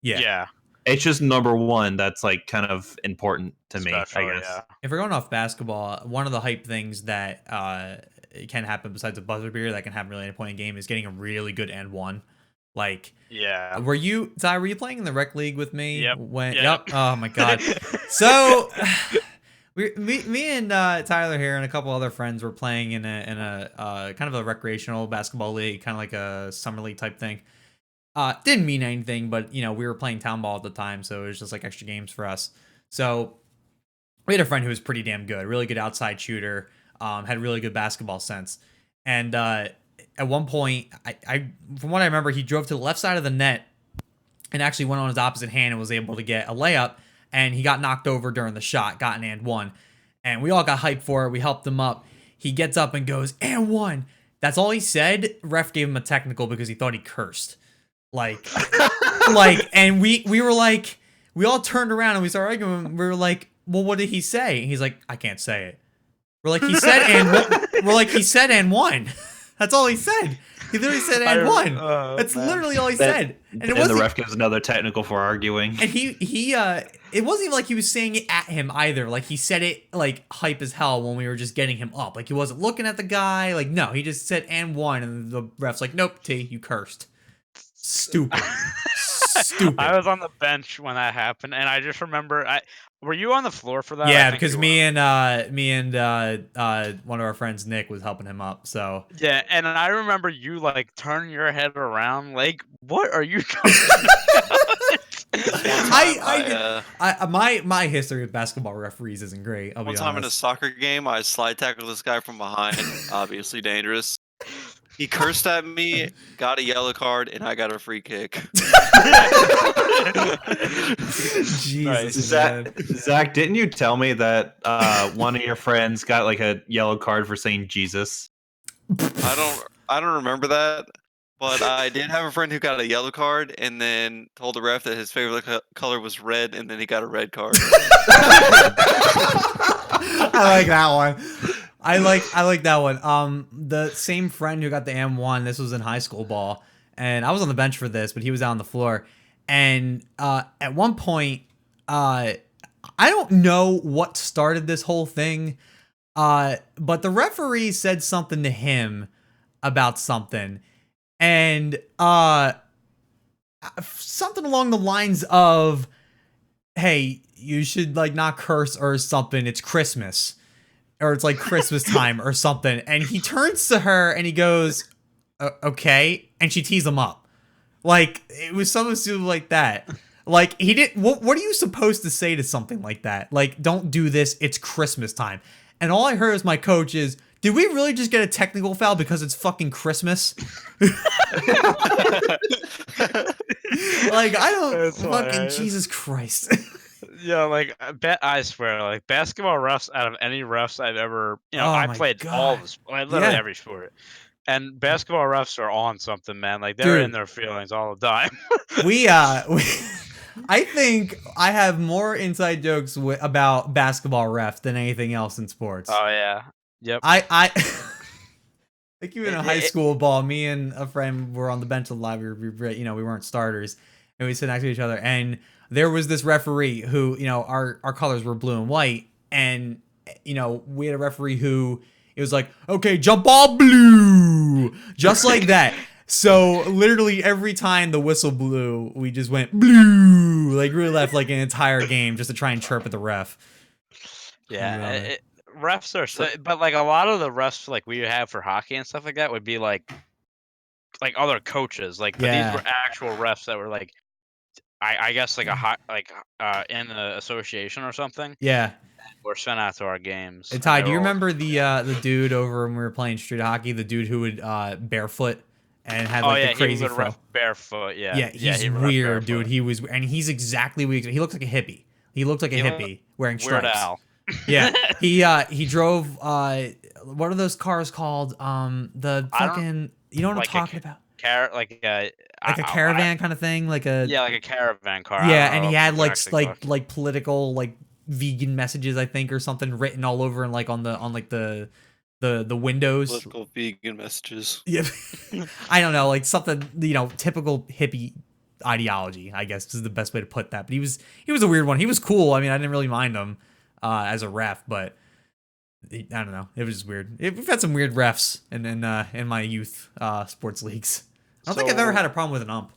Yeah. It's just number one that's, like, kind of important to me, I guess. Yeah. If we're going off basketball, one of the hype things that can happen besides a buzzer beater that can happen really at a point in a game is getting a really good and one. Like, were you playing in the rec league with me? Yep. Oh my god. So me and Tyler here and a couple other friends were playing in a kind of a recreational basketball league, kind of like a summer league type thing. Didn't mean anything, but we were playing town ball at the time, so it was just like extra games for us. So we had a friend who was pretty damn good, really good outside shooter, had really good basketball sense, and at one point, I from what I remember, he drove to the left side of the net and actually went on his opposite hand and was able to get a layup, and he got knocked over during the shot, got an and one. And we all got hyped for it. We helped him up. He gets up and goes, and one. That's all he said. Ref gave him a technical because he thought he cursed. And we were like, we all turned around and we started arguing. We were like, well, what did he say? And he's like, I can't say it. We're like, he said and one. That's all he said. He literally said and one. That's literally all he said. And the ref gives another technical for arguing. And he it wasn't even like he was saying it at him either. Like, he said it like hype as hell when we were just getting him up. Like, he wasn't looking at the guy. Like, no, he just said and one, and the ref's like, nope, T, you cursed. Stupid. Stupid. I was on the bench when that happened, and I just remember Were you on the floor for that? I Yeah, think because you me were. and one of our friends, Nick, was helping him up. So Yeah, and I remember you like turning your head around, like, what are you doing? This one time, my history with basketball referees isn't great. I'll one be time in a honest. soccer game, I slide tackled this guy from behind. Obviously dangerous. He cursed at me, got a yellow card, and I got a free kick. Jesus, Nice. man. Zach, didn't you tell me that one of your friends got like a yellow card for saying Jesus? I don't remember that, but I did have a friend who got a yellow card and then told the ref that his favorite color was red, and then he got a red card. I like that one. I like that one. The same friend who got the M1. This was in high school ball, and I was on the bench for this, but he was out on the floor. And at one point, I don't know what started this whole thing, but the referee said something to him about something, and something along the lines of, "Hey, you should like not curse or something. It's Christmas." Or it's like Christmas time or something. And he turns to her and he goes, okay. And she tees him up. Like, it was something stupid like that. Like, he didn't, what are you supposed to say to something like that? Like, don't do this. It's Christmas time. And all I heard was my coach is, did we really just get a technical foul because it's fucking Christmas? Like, I don't That's fucking, hilarious. Jesus Christ. Yeah, like I swear, like basketball refs out of any refs I've ever, Oh I my played all God. the literally Yeah. every sport, and basketball refs are on something, man. Like they're in Dude. their feelings all the time. we I think I have more inside jokes about basketball refs than anything else in sports. Oh yeah, yep. I like even in high It- school ball, me and a friend were on the bench a lot. We weren't starters, and we sit next to each other. And there was this referee who, our colors were blue and white, and we had a referee who it was like, okay, jump ball blue, just like that. So literally every time the whistle blew, we just went blue, like we left like an entire game just to try and chirp at the ref. Yeah, Yeah. refs are, So- but like a lot of the refs like we have for hockey and stuff like that would be like other coaches, like, but these Yeah. were actual refs that were like, I guess like a hot like in the association or something, Yeah. were sent out to our games. Hey, and Ty, they do you were all- remember the dude over when we were playing street hockey? The dude who would barefoot and had Oh like yeah, the he crazy would fro. ref barefoot. Yeah, Yeah, he's he ref weird, barefoot. dude. And he's exactly what he looks like a hippie. He looked like a He looked hippie wearing Weird stripes. Al. Yeah, he drove what are those cars called? The I don't- fucking, you know what like I'm talking about? Like Like a caravan kind of thing, like a yeah, like a caravan car. I yeah, don't and know he what had it's like actually called. like political like vegan messages, I think, or something written all over and like on like the windows. Political vegan messages. Yeah, I don't know, like something, typical hippie ideology, I guess is the best way to put that. But he was a weird one. He was cool. I mean, I didn't really mind him as a ref, but I don't know. It was just weird. We've had some weird refs in my youth sports leagues. I don't think I've ever had a problem with an ump.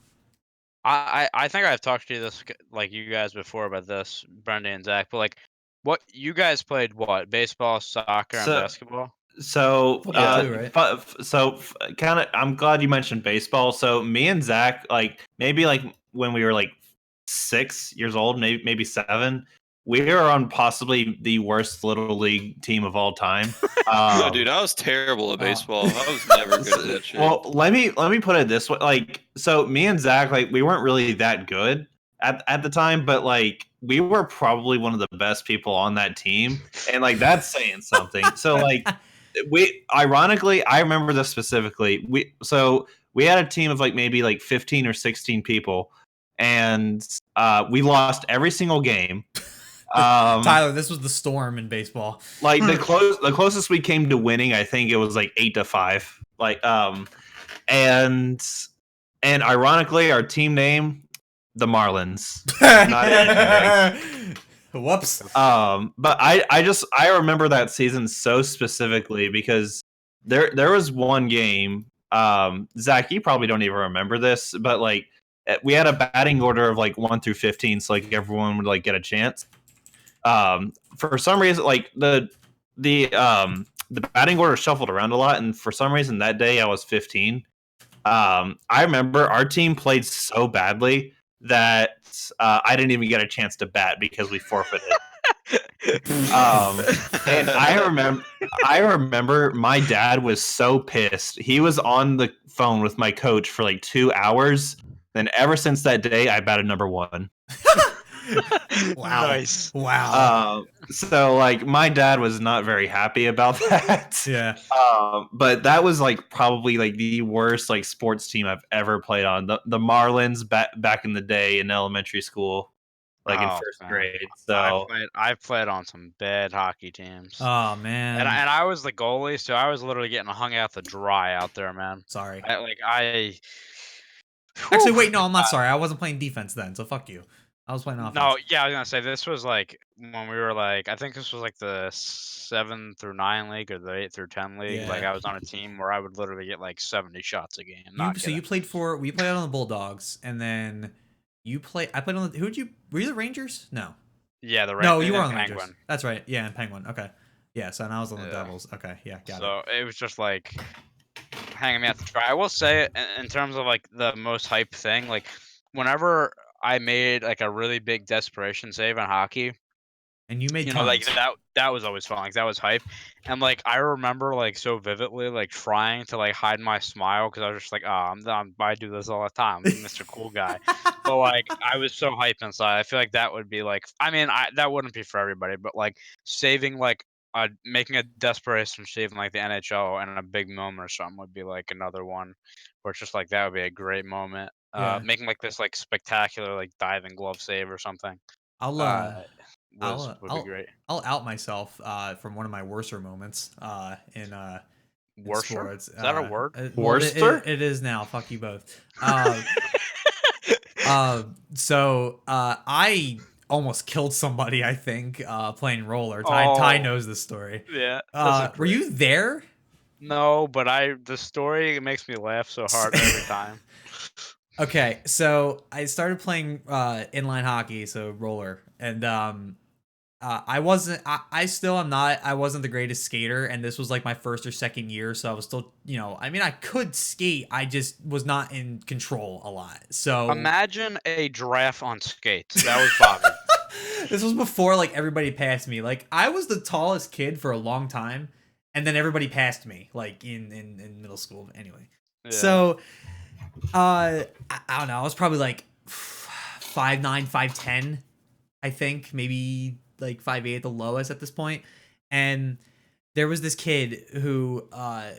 I think I've talked to you this like you guys before about this, Brendy and Zach. But like, what you guys played? What, baseball, soccer, and So- basketball? So, Football too, right? kind of, I'm glad you mentioned baseball. So, me and Zach, like maybe like when we were like 6 years old, maybe 7, we were on possibly the worst little league team of all time. No, dude, I was terrible at baseball. I was never good at that shit. Well, let me put it this way. Like, so me and Zach, like, we weren't really that good at the time, but like we were probably one of the best people on that team, and like that's saying something. So like we ironically, I remember this specifically. We had a team of like maybe like 15 or 16 people, and we lost every single game. Tyler, this was the storm in baseball. Like the closest we came to winning, I think it was like 8-5. Like and ironically, our team name, the Marlins. Whoops. But I remember that season so specifically because there was one game. Zach, you probably don't even remember this, but like we had a batting order of like 1 through 15, so like everyone would like get a chance. For some reason, like the batting order shuffled around a lot, and for some reason that day I was 15. I remember our team played so badly that I didn't even get a chance to bat because we forfeited. And I remember my dad was so pissed. He was on the phone with my coach for like 2 hours. And ever since that day, I batted number one. Wow. Nice. Wow. So like my dad was not very happy about that. Yeah. But that was like probably like the worst like sports team I've ever played on. The Marlins back in the day in elementary school, like in first Man. grade. So I played on some bad hockey teams. Oh And man. I was the goalie, so I was literally getting hung out to dry out there, man. Sorry. Actually, wait, no, I'm not sorry. I wasn't playing defense then, so fuck you. I was playing offense. No, yeah, I was gonna say this was like when we were like, I think this was like the 7 through 9 league or the 8 through 10 league. Like Yeah. I was on a team where I would literally get like 70 shots a game. You played we played on the Bulldogs, and then I played on were you the Rangers? No. Yeah, the No, you were on the Penguin. Rangers. That's right. Yeah, and Penguin. Okay. Yeah, so now I was on the Yeah. Devils. Okay, yeah, got it. So it was just like hanging me out to dry. I will say, in terms of like the most hype thing, like whenever I made like a really big desperation save in hockey, And you made you know, like tons. that was always fun. Like that was hype, and like I remember like so vividly, like trying to like hide my smile because I was just like, oh, I do this all the time, I'm Mr. Cool Guy. But like I was so hyped inside. I feel like that would be like, I mean, that wouldn't be for everybody, but like saving like making a desperation save in like the NHL and a big moment or something would be like another one, where it's just like that would be a great moment. Yeah. Making like this like spectacular like diving glove save or something. I'll Would be great. I'll out myself from one of my worser moments in Worser? sports. Is that a word? Worster? It is now. Fuck you both. So I almost killed somebody, I think, playing roller. Ty Oh. knows this story. Yeah. Were you there? No, but the story makes me laugh so hard every time. Okay, so I started playing inline hockey, so roller, and I wasn't. I still am not. I wasn't the greatest skater, and this was like my first or second year, so I was still, I mean, I could skate. I just was not in control a lot. So Imagine a giraffe on skates. That was Bobby. this was before like everybody passed me. Like I was the tallest kid for a long time, and then everybody passed me like in middle school. Anyway, Yeah. so I don't know. I was probably like 5'9", 5'10", I think, maybe like 5'8" at the lowest at this point. And there was this kid who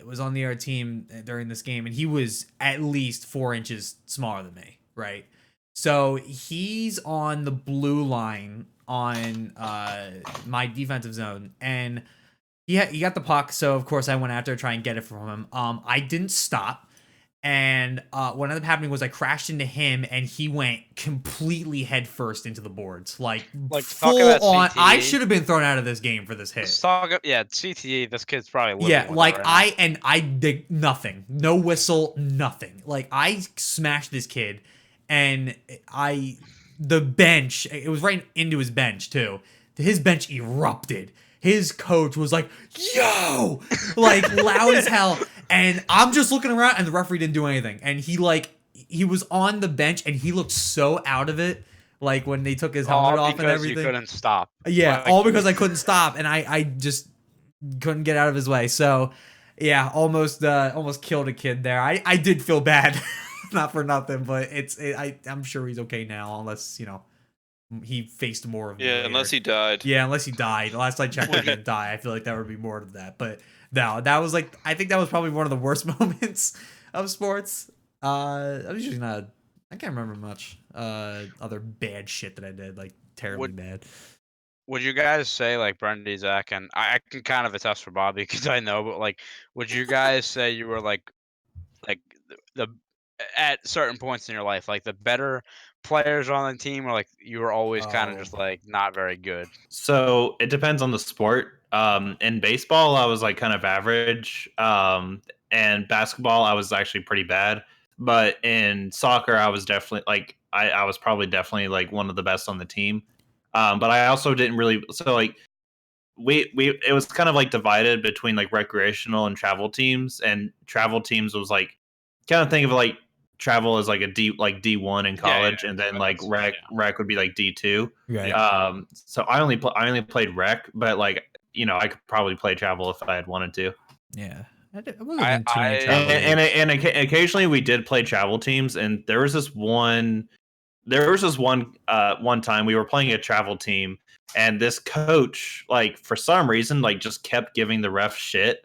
was on the other team during this game, and he was at least 4 inches smaller than me, right? So he's on the blue line on my defensive zone, and he got the puck. So of course I went after to try and get it from him. I didn't stop. And what ended up happening was I crashed into him, and he went completely headfirst into the boards, like full on. CTE. I should have been thrown out of this game for this hit. Yeah, CTE. This kid's probably living Yeah, with like it right now. I did nothing, no whistle, nothing. Like I smashed this kid, and the bench. It was right into his bench too. His bench erupted. His coach was like, "Yo!" like loud as hell. And I'm just looking around, and the referee didn't do anything. And he was on the bench, and he looked so out of it, like when they took his helmet off and everything. You couldn't stop. Yeah, Like, all because I couldn't stop, and I just couldn't get out of his way. So, yeah, almost killed a kid there. I did feel bad, not for nothing, but I'm sure he's okay now, unless he faced more of me. Yeah, later. unless he died. Yeah, unless he died. Last I checked, he didn't die. I feel like there would be more to that. But no, that was like, I think that was probably one of the worst moments of sports. I was usually not. I can't remember much other bad shit that I did, like terribly bad. Would you guys say like Brendy, Zach, and I can kind of attest for Bobby because I know, but like, would you guys say you were like the at certain points in your life, like the better players on the team, or like you were always kind of just like not very good? So it depends on the sport. In baseball, I was like kind of average. And basketball, I was actually pretty bad. But in soccer, I was definitely like I was probably definitely like one of the best on the team. But I also didn't really so like we it was kind of like divided between like recreational and travel teams, and travel teams was like kind of think of like travel as like a D1 in Yeah, college, and then like that's rec would be like D2. Right. So I only played rec, but like I could probably play travel if I had wanted to. Yeah. It wasn't in too many I travel leagues. And occasionally we did play travel teams, and there was this one one time we were playing a travel team, and this coach, like for some reason, like just kept giving the ref shit,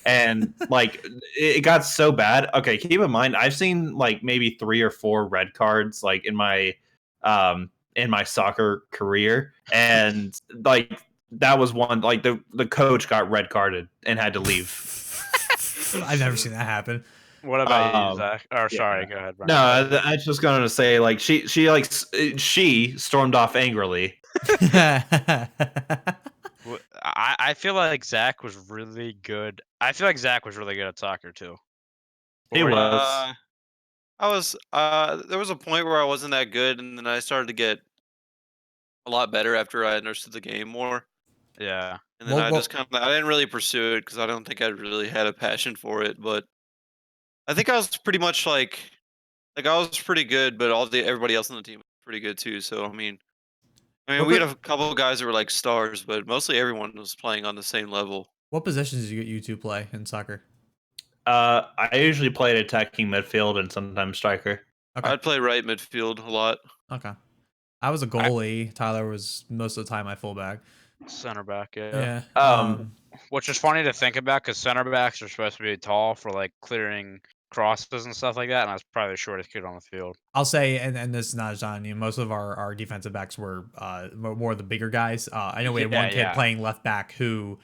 and like it got so bad. Okay, keep in mind I've seen like maybe 3 or 4 red cards like in my soccer career, and like that was one. Like the coach got red carded and had to leave. I've never seen that happen. What about you, Um, Zach? Or yeah. sorry, go ahead, No, Brendy. I was just gonna say like she stormed off angrily. I feel like Zach was really good. I feel like Zach was really good at soccer too. He What were you? was. I was there was a point where I wasn't that good, and then I started to get a lot better after I understood the game more. Yeah. And then I just kind of I didn't really pursue it because I don't think I really had a passion for it. But I think I was pretty much like I was pretty good, but everybody else on the team was pretty good too. So What we had po- a couple of guys that were like stars, but mostly everyone was playing on the same level. what positions do you two play in soccer? I usually played attacking midfield and sometimes striker. Okay. I'd play right midfield a lot. Okay. I was a goalie. Tyler was most of the time my fullback. Center back, yeah. Yeah. Which is funny to think about because center backs are supposed to be tall for like clearing crosses and stuff like that, and I was probably the shortest kid on the field. I'll say, and this is not John. Most of our defensive backs were more of the bigger guys. I know we had one kid playing left back who,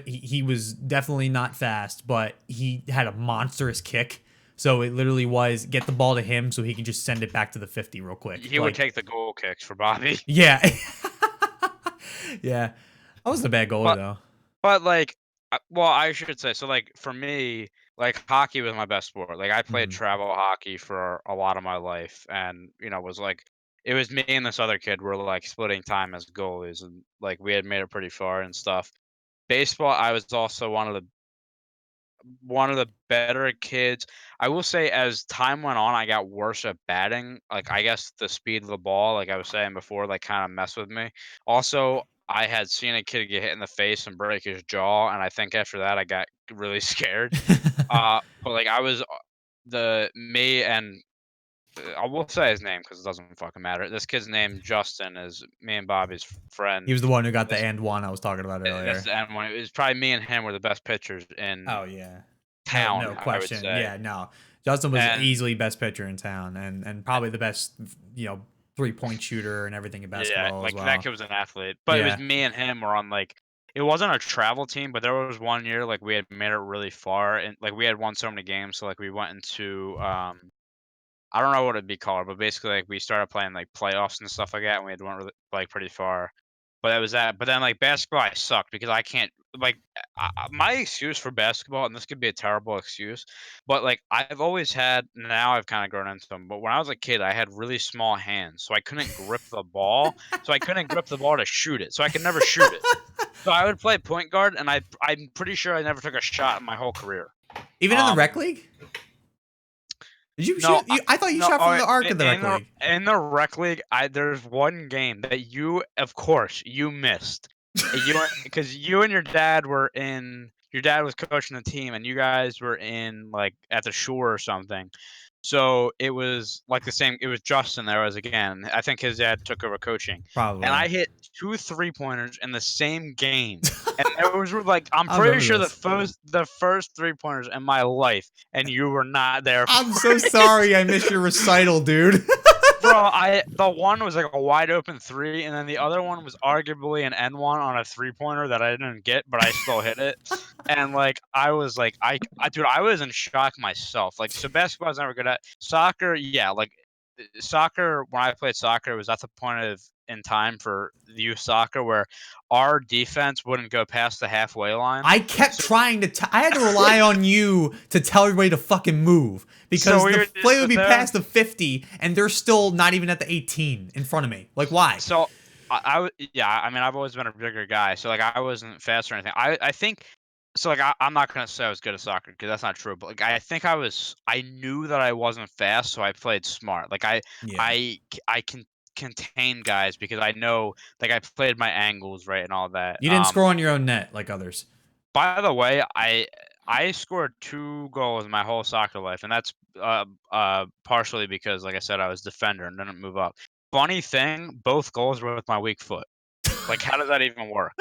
he was definitely not fast, but he had a monstrous kick. So it literally was get the ball to him so he can just send it back to the 50 real quick. He would take the goal kicks for Bobby. Yeah. Yeah. I wasn't a bad goalie though. But like, well, I should say so. Like for me, like hockey was my best sport. Like I played travel hockey for a lot of my life, and was like it was me and this other kid were like splitting time as goalies, and like we had made it pretty far and stuff. Baseball, I was also one of the better kids. I will say as time went on, I got worse at batting. Like I guess the speed of the ball, like I was saying before, like kind of messed with me. Also, I had seen a kid get hit in the face and break his jaw, and I think after that I got really scared. But like I was the me and I will say his name because it doesn't fucking matter. This kid's name Justin is me and Bobby's friend. He was the one who got the and one I was talking about earlier. That's the and one. It was probably me and him were the best pitchers in Oh yeah, town. no question. I would say. Yeah, no. Justin was easily best pitcher in town, and probably the best 3-point shooter and everything in basketball. Yeah, like as well. that kid was an athlete, but it was me and him were on like it wasn't a travel team, but there was one year like we had made it really far, and like we had won so many games, so like we went into I don't know what it'd be called, but basically like we started playing like playoffs and stuff like that, and we had went really, like pretty far. But that was that. But then like basketball, I sucked because I can't like my excuse for basketball, and this could be a terrible excuse, but like I've always had. Now I've kind of grown into them. But when I was a kid, I had really small hands, so I couldn't grip the ball. So I couldn't grip the ball to shoot it. So I could never shoot it. So I would play point guard, and I'm pretty sure I never took a shot in my whole career. Even in the rec league. Did you shoot? I thought you shot from the arc in the rec league. In the rec league, there's one game that of course, you missed. Because you and your dad were in. Your dad was coaching the team, and you guys were in like at the shore or something. So it was like the same. It was Justin there as again. I think his dad took over coaching. Probably. And I hit 2 3-pointers in the same game. And it was like I'm pretty sure the first 3-pointers in my life, and you were not there. I'm so sorry I missed your recital, dude. Bro, the one was like a wide open 3, and then the other one was arguably an N1 on a 3-pointer that I didn't get, but I still hit it. And like I was like, dude, I was in shock myself. Like, so basketball I was never good at. Soccer, yeah, like soccer. When I played soccer, it was at the point in time for youth soccer where our defense wouldn't go past the halfway line. I kept trying to. I had to rely on you to tell everybody to fucking move because the play would be past the 50, and they're still not even at the 18 in front of me. Like, why? So yeah. I mean, I've always been a bigger guy, so like I wasn't fast or anything. I think so. Like I'm not gonna say I was good at soccer because that's not true. But like I think I was. I knew that I wasn't fast, so I played smart. Like Yeah. I can contain guys because I know like I played my angles right and all that. You didn't score on your own net like others. By the way, I scored 2 goals in my whole soccer life, and that's partially because, like I said, I was defender and didn't move up. Funny thing, both goals were with my weak foot. Like, how does that even work?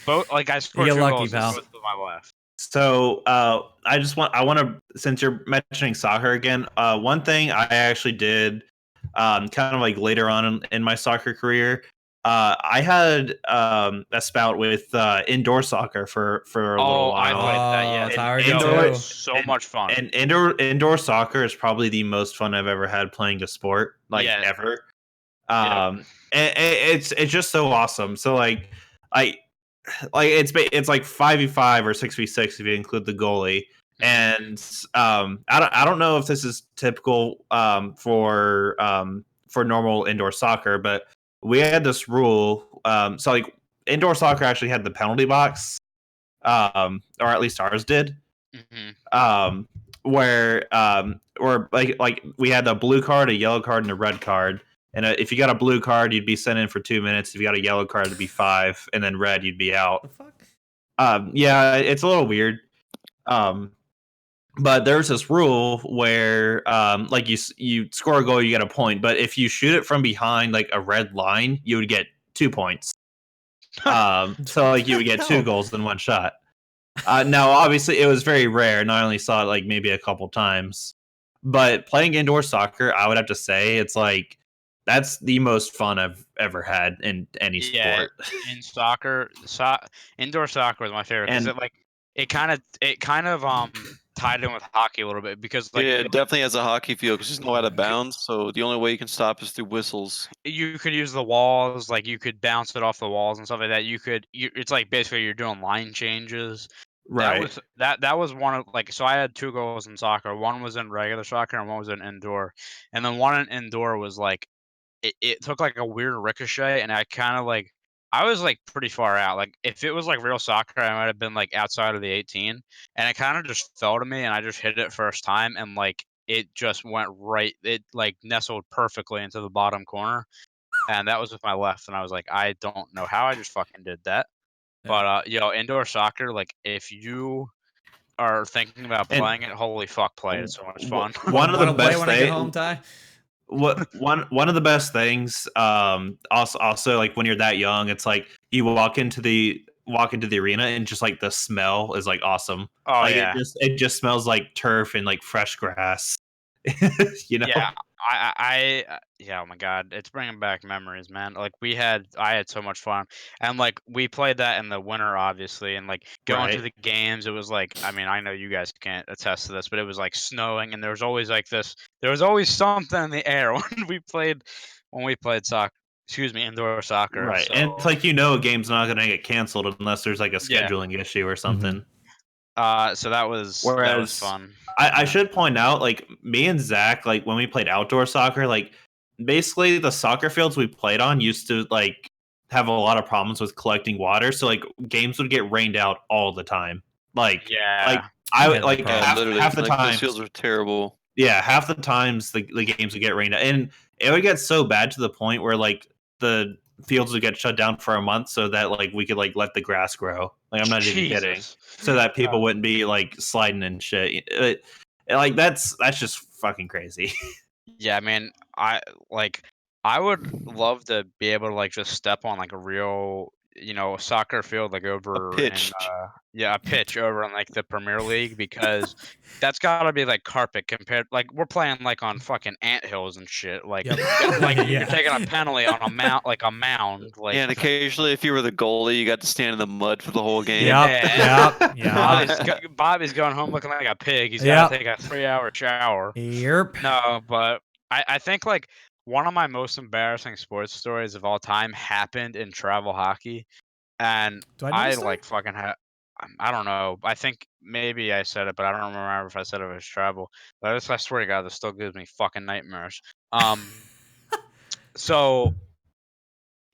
Both, like, I scored You're 2 lucky, goals pal. with my left. So I want to, since you're mentioning soccer again, one thing I actually did kind of like later on in my soccer career, I had a spout with indoor soccer for a little Oh, I while. played that. Oh, Yeah, it's And hard yo, indoor it too. was so and, much fun. and indoor soccer is probably the most fun I've ever had playing a sport, like Yeah. ever. Yep. It's just so awesome. So I like it's like 5v5 or 6v6 if you include the goalie. And I don't know if this is typical for normal indoor soccer, but we had this rule. So like indoor soccer actually had the penalty box, or at least ours did. hmm Um, where like we had a blue card, a yellow card, and a red card. And if you got a blue card, you'd be sent in for 2 minutes. If you got a yellow card, it'd be 5, and then red, you'd be out. The fuck? Yeah, it's a little weird. Um, but there's this rule where, like you score a goal, you get a point. But if you shoot it from behind like a red line, you would get 2 points. So like you would get two No. goals in one shot. Now, obviously, it was very rare, and I only saw it like maybe a couple times. But playing indoor soccer, I would have to say it's like that's the most fun I've ever had in any Yeah, sport. in soccer, indoor soccer was my favorite because And it kind of tied in with hockey a little bit because like Yeah, it definitely has a hockey feel because there's no out of bounds. So the only way you can stop is through whistles. you could use the walls, like you could bounce it off the walls and stuff like that. It's like basically you're doing line changes. That right, was that was one of like so I had 2 goals in soccer. One was in regular soccer and one was in indoor. And then one in indoor was like it took like a weird ricochet and I kind of like I was like pretty far out. Like if it was like real soccer, I might have been like outside of the 18 and it kind of just fell to me and I just hit it first time and like it just went right it like nestled perfectly into the bottom corner and that was with my left and I was like I don't know how I just fucking did that. But indoor soccer like if you are thinking about and playing it, holy fuck, play it. It's so much fun. one of the Want to play best when I get things. home, Ty? What one of the best things, also like when you're that young, it's like you walk into the arena and just like the smell is like awesome. Oh Like yeah. it just smells like turf and like fresh grass. you know. Yeah, yeah, oh my god, it's bringing back memories, man. Like I had so much fun, and like we played that in the winter, obviously, and like going to Right. the games, it was like, I mean, I know you guys can't attest to this, but it was like snowing, and there was always like there was always something in the air when we played soccer. Excuse me, indoor soccer. Right. And it's So like a game's not gonna get canceled unless there's like a yeah, scheduling issue or something. so that was Whereas fun. I Yeah. should point out, like me and Zach, like when we played outdoor soccer, like basically the soccer fields we played on used to like have a lot of problems with collecting water, so like games would get rained out all the time. Like Yeah. I We would had that like problem. Yeah, literally, half the like those times, fields are terrible. yeah, half the times the games would get rained out, and it would get so bad to the point where like the fields would get shut down for a month so that like we could like let the grass grow. Like I'm not even kidding, Jesus. so that Uh, people wouldn't be like sliding and shit. Like that's just fucking crazy. Yeah, I mean, I would love to be able to like just step on like a real, soccer field like A over in pitch. a pitch over in like the Premier League because that's gotta be like carpet compared like we're playing like on fucking ant hills and shit. Like Yep. like you're Yeah. taking a penalty on a mound. Like And occasionally, if you were the goalie, you got to stand in the mud for the whole game. yeah. Yep. Bobby's going home looking like a pig. He's Yep. gotta take a 3-hour shower. Yep. No, but I think like one of my most embarrassing sports stories of all time happened in travel hockey, and Do I know I this story? like fucking I don't know. I think maybe I said it, but I don't remember if I said it was travel. But I swear to God, this still gives me fucking nightmares. So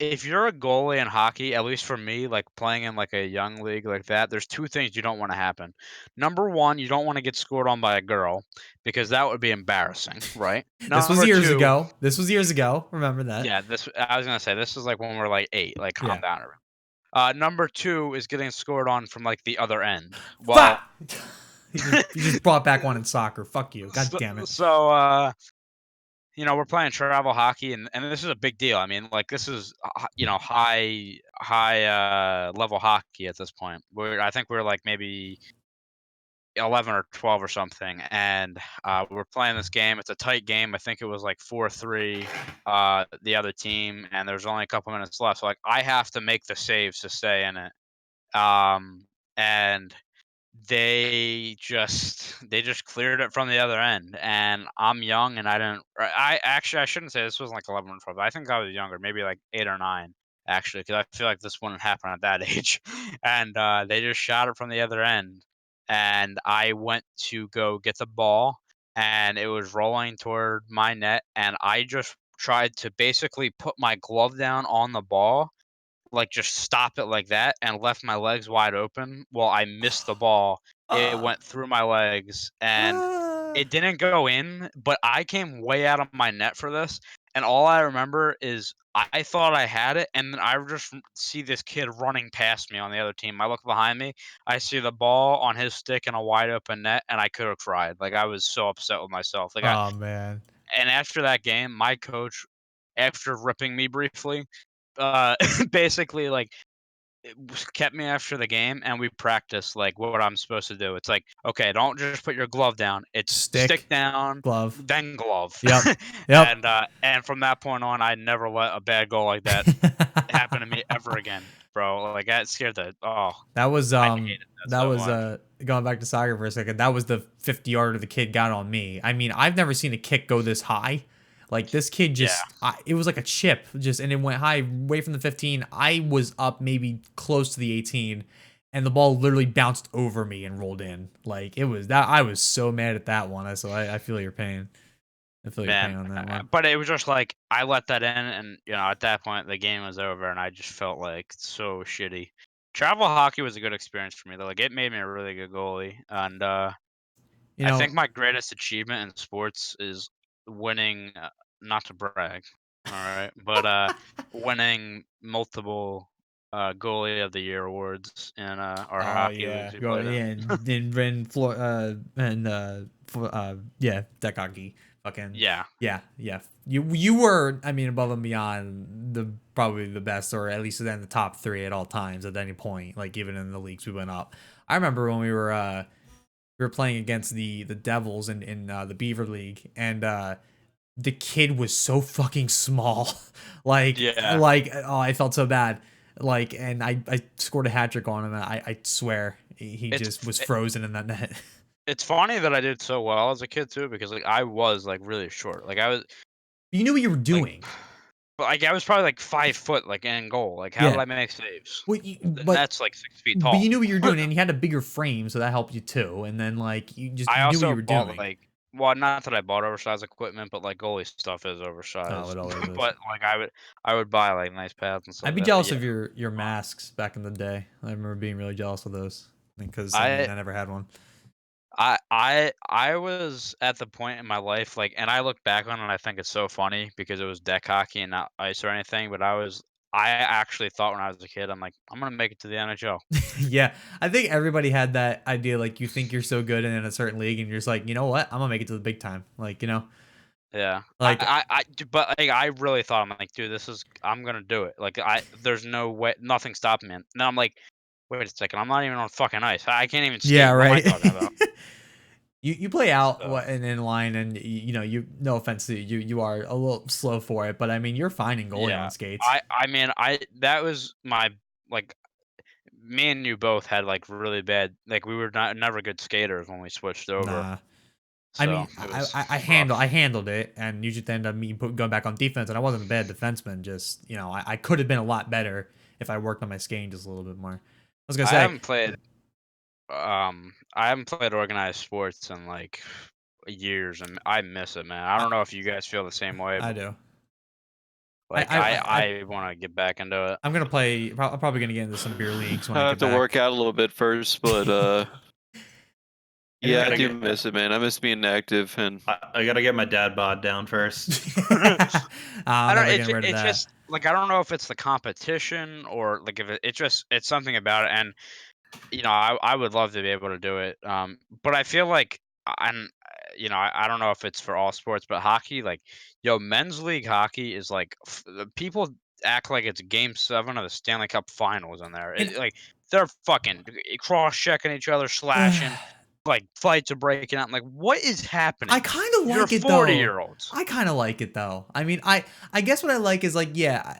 if you're a goalie in hockey, at least for me, like playing in like a young league like that, there's two things you don't want to happen. Number one, you don't want to get scored on by a girl because that would be embarrassing, right? This was Number years two, ago. This was years ago. Remember that? yeah, this I was gonna say this is like when we're like 8, like calm Yeah. down. Number two is getting scored on from like the other end. Fuck! Well, you just brought back one in soccer. Fuck you. God so, damn it. so we're playing travel hockey, and this is a big deal. I mean, like this is high level hockey at this point. I think we're like maybe 11 or 12 or something, and we're playing this game. It's a tight game. I think it was like 4-3 the other team, and there's only a couple minutes left. So like I have to make the saves to stay in it. And they just cleared it from the other end, and I'm young, and I shouldn't say this was like 11 or 12. I think I was younger, maybe like 8 or 9 actually, because I feel like this wouldn't happen at that age. And they just shot it from the other end, and I went to go get the ball, and it was rolling toward my net, and I just tried to basically put my glove down on the ball, like, just stop it like that, and left my legs wide open. Well, I missed the ball. It went through my legs, and it didn't go in, but I came way out of my net for this, and all I remember is I thought I had it, and then I just see this kid running past me on the other team. I look behind me, I see the ball on his stick in a wide open net, and I could have cried. Like, I was so upset with myself. Oh man. And after that game, my coach, after ripping me briefly, uh, basically, like, kept me after the game, and we practiced like what I'm supposed to do. It's like, okay, don't just put your glove down. It's stick Stick, down, glove. then glove. Yep. Yep. And from that point on, I never let a bad goal like that happen to me ever again, bro. Like that scared the That was I hated that so much. going back to soccer for a second. That was the 50-yarder the kid got on me. I mean, I've never seen a kick go this high. Like this kid Yeah. it was like a chip, and it went high away from the 15. I was up maybe close to the 18, and the ball literally bounced over me and rolled in. Like it was that I was so mad at that one. So I feel your pain. I feel your pain Man, on that one. but it was just like I let that in, and at that point the game was over, and I just felt like so shitty. Travel hockey was a good experience for me though. Like it made me a really good goalie, and You I know, think my greatest achievement in sports is winning. Not to brag, all right, but winning multiple goalie of the year awards in our oh hockey yeah, leagues we go played in. yeah, and Flor yeah, deck hockey, fucking Yeah, yeah. You were, I mean, above and beyond probably the best, or at least in the top 3 at all times at any point. Like even in the leagues we went up. I remember when we were playing against the Devils in the Beaver League, and the kid was so fucking small. yeah. Oh, I felt so bad. Like, and I scored a hat trick on him. And I swear he It's just was frozen in that net. it's funny that I did so well as a kid too, because like I was like really short. Like I was You knew what you were like, doing. but like I was probably like 5 foot, like in goal. Like how did Yeah. I make saves? Well, The net's like 6 feet but tall. you knew what you were doing, and you had a bigger frame, so that helped you too. And then like you I knew what you also were bought doing. well, not that I bought oversized equipment, but like goalie stuff is Oh, oversized. it always is. But like I would buy like nice pads and stuff I'd be like that. But jealous yeah, of your masks back in the day. I remember being really jealous of those because I I mean I never had one. I was at the point in my life, like, and I look back on it and I think it's so funny because it was deck hockey and not ice or anything. But I actually thought when I was a kid, I'm like, I'm gonna make it to the NHL. Yeah, I think everybody had that idea. Like, you think you're so good in a certain league, and you're just like, you know what? I'm gonna make it to the big time. Like, Yeah, like but like I really thought, I'm like, dude, I'm gonna do it. Like there's no way, nothing stopping me. And then I'm like, wait a second, I'm not even on fucking ice. I can't even yeah, skate. What am I right. talking about? You play out So and in line, and you no offense to you, you are a little slow for it, but I mean you're fine in goalie yeah, on skates. I mean that was my like me and you both had like really bad, like we were never good skaters when we switched over. Nah, I So mean it was I rough. handled it, and usually ended up me going back on defense, and I wasn't a bad defenseman. Just I could have been a lot better if I worked on my skating just a little bit more. I was gonna I say, haven't played I haven't played organized sports in like years, and I miss it, man. I I, don't know if you guys feel the same way, I but do. Like I want to get back into it. I'm gonna play. I'm probably gonna get into some beer leagues when I I get have to back. work out a little bit first, but yeah, I gotta do get- miss it, man. I miss being active, and I gotta get my dad bod down first. I'm I don't. never getting rid of It's that. just like I don't know if it's the competition or like if it's something about it. And I would love to be able to do it. But I feel like I don't know if it's for all sports, but hockey, like, men's league hockey is like the people act like it's Game 7 of the Stanley Cup Finals in there. And Like they're fucking cross checking each other, slashing, like fights are breaking out. I'm like, what is happening? I kind of You're like it 40-year-olds. I kind of like it though. I mean, I guess what I like is like, yeah,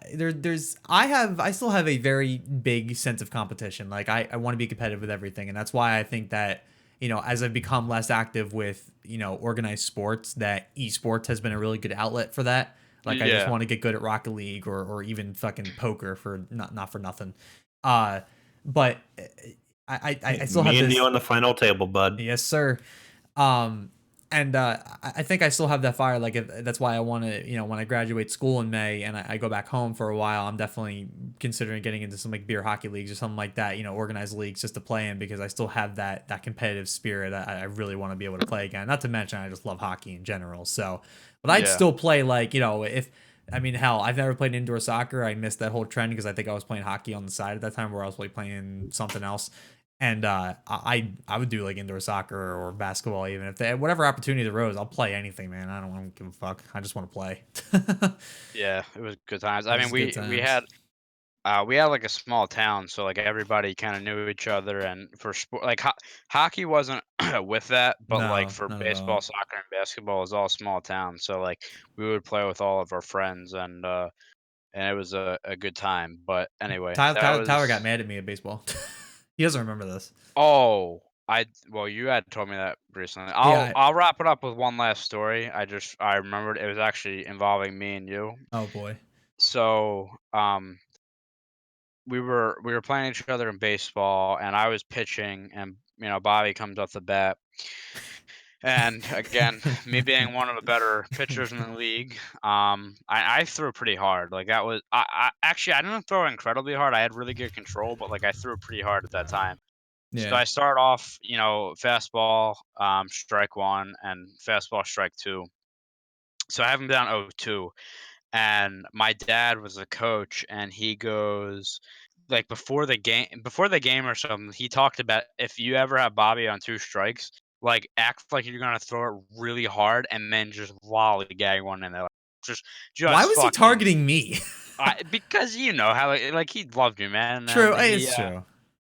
I still have a very big sense of competition. Like I want to be competitive with everything, and that's why I think that as I've become less active with organized sports, that esports has been a really good outlet for that. Like I just Yeah. want to get good at Rocket League or even fucking poker for not for nothing. But I still have Me and this. you on the final table, bud. Yes, sir. And I think I still have that fire. Like that's why I want to, when I graduate school in May and I go back home for a while, I'm definitely considering getting into some like beer hockey leagues or something like that, organized leagues just to play in, because I still have that competitive spirit. I really want to be able to play again. Not to mention I just love hockey in general. So, but I'd Yeah. still play like, hell, I've never played indoor soccer. I missed that whole trend because I think I was playing hockey on the side at that time, where I was like playing something else. And I would do like indoor soccer or basketball, even if whatever opportunity arose, I'll play anything, man. I don't give a fuck. I just want to play. Yeah, it was good times. It I was mean, good we times. had like a small town, so like everybody kind of knew each other. And for sport, like hockey wasn't with that, but like No, for not at baseball, all. soccer, and basketball, it was all small town. So like we would play with all of our friends, and it was a good time. But anyway, that Tyler got was. mad at me at baseball. He doesn't remember this. Oh, well, you had told me that recently. Yeah. I'll wrap it up with one last story. I remembered it was actually involving me and you. Oh boy. So, we were playing each other in baseball, and I was pitching, and Bobby comes up the bat, and again, me being one of the better pitchers in the league, I threw pretty hard. Like that was actually I didn't throw incredibly hard. I had really good control, but like I threw pretty hard at that time. So Yeah. I start off, fastball, strike one, and fastball, strike two. So I have him down 0-2, and my dad was a coach, and he goes, like, before the game or something, he talked about, if you ever have Bobby on 2 strikes, like, act like you're gonna throw it really hard and then just lollygag one in there, like, just Why just was he fucking targeting me? because you know how, like, he loved you, man, True. and he, It's true.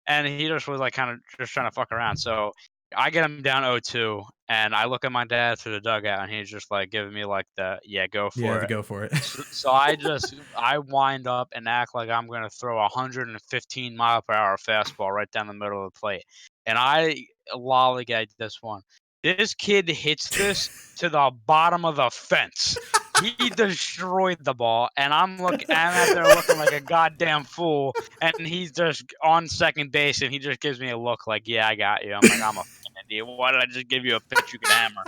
and he just was, like, kinda just trying to fuck around. So I get him down 0-2, and I look at my dad through the dugout, and he's just, like, giving me, like, the, "Yeah, go Yeah, for to it." go for it. So I wind up and act like I'm gonna throw a 115-mile-per-hour fastball right down the middle of the plate, and I lollygag this one. This kid hits this to the bottom of the fence. He destroyed the ball, and I'm out there looking like a goddamn fool, and he's just on second base, and he just gives me a look like, "Yeah, I got you." I'm like, "I'm a fucking idiot. Why did I just give you a pitch you could hammer?"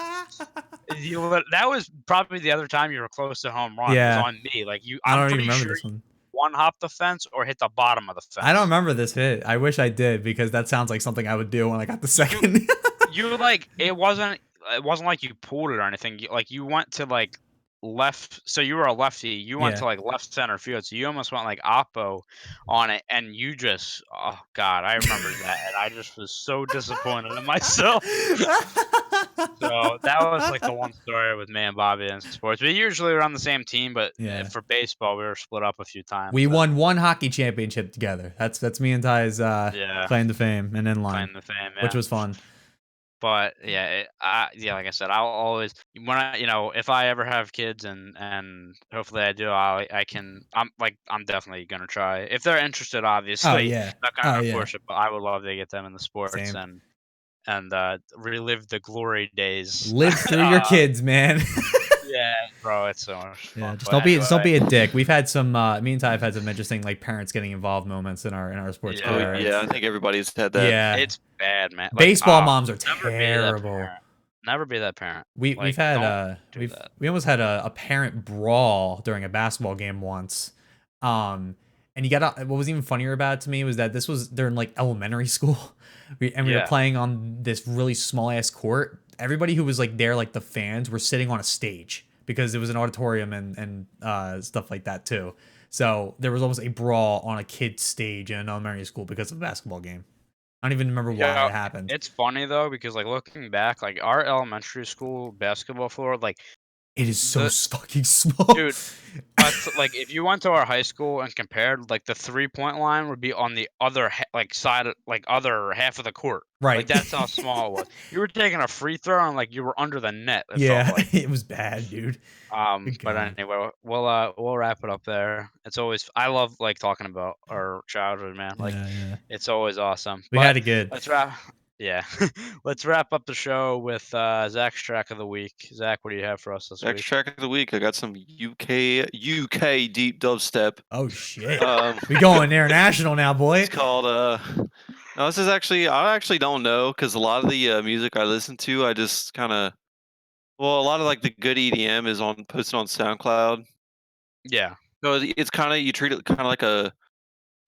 That was probably the other time you were close to home run, was Yeah. on me. Like I I'm don't even pretty remember sure this you one. one hop the fence or hit the bottom of the fence. I don't remember this hit. I wish I did, because that sounds like something I would do when I got the second. You like it wasn't like you pulled it or anything. You went to like left, so you were a lefty. You went Yeah. to like left center field, so you almost went like oppo on it, and you just, oh god, I remember that, and I just was so disappointed in myself. So that was like the one story with me and Bobby in sports. We usually were on the same team, but Yeah. for baseball, we were split up a few times. We and- won one hockey championship together. That's me and Ty's Yeah, claim to fame and in line, claim the fame, which yeah. was fun. But yeah, like I said, I'll always, when if I ever have kids, and hopefully I do, I'm definitely gonna try if they're interested. Oh Obviously, yeah. not Oh gonna yeah. force it, but I would love to get them in the sports Same. and relive the glory days. Live through your kids, man. Yeah, bro, it's so much fun. Yeah, just But don't be anyway, a dick. We've had some me and Ty have had some interesting like parents getting involved moments in our sports Yeah. oh career. yeah, I think everybody's had that. Yeah. it's bad, man. Like, Baseball moms are never be that terrible. parent. Never be that parent. We've Like, had don't do that. we almost had a parent brawl during a basketball game once. And you got what was even funnier about it to me was that this was during like elementary school. We were Yeah. playing on this really small ass court. Everybody who was like there, like the fans, were sitting on a stage because it was an auditorium and stuff like that too. So there was almost a brawl on a kid's stage in an elementary school because of a basketball game. I don't even remember why Yeah, it happened. it's funny though because like looking back, like our elementary school basketball floor, like It is so fucking small. dude, like if you went to our high school and compared, like the 3-point line would be on the other side, like other half of the court. Right. Like that's how small it was. You were taking a free throw and like you were under the net. It Yeah, felt like. it was bad, dude. Good But God. anyway, we'll wrap it up there. It's always I love like talking about our childhood, man. Like Yeah. it's always awesome. We had it good. Let's wrap. Yeah, let's wrap up the show with Zach's track of the week. Zach, what do you have for us this week? Next track of the week, I got some UK deep dubstep. Oh shit. We going international now, boy. It's called no, this is actually I actually don't know because a lot of the music I listen to, I just kind of a lot of like the good EDM is posted on SoundCloud. Yeah. So it's kind of you treat it kind of like a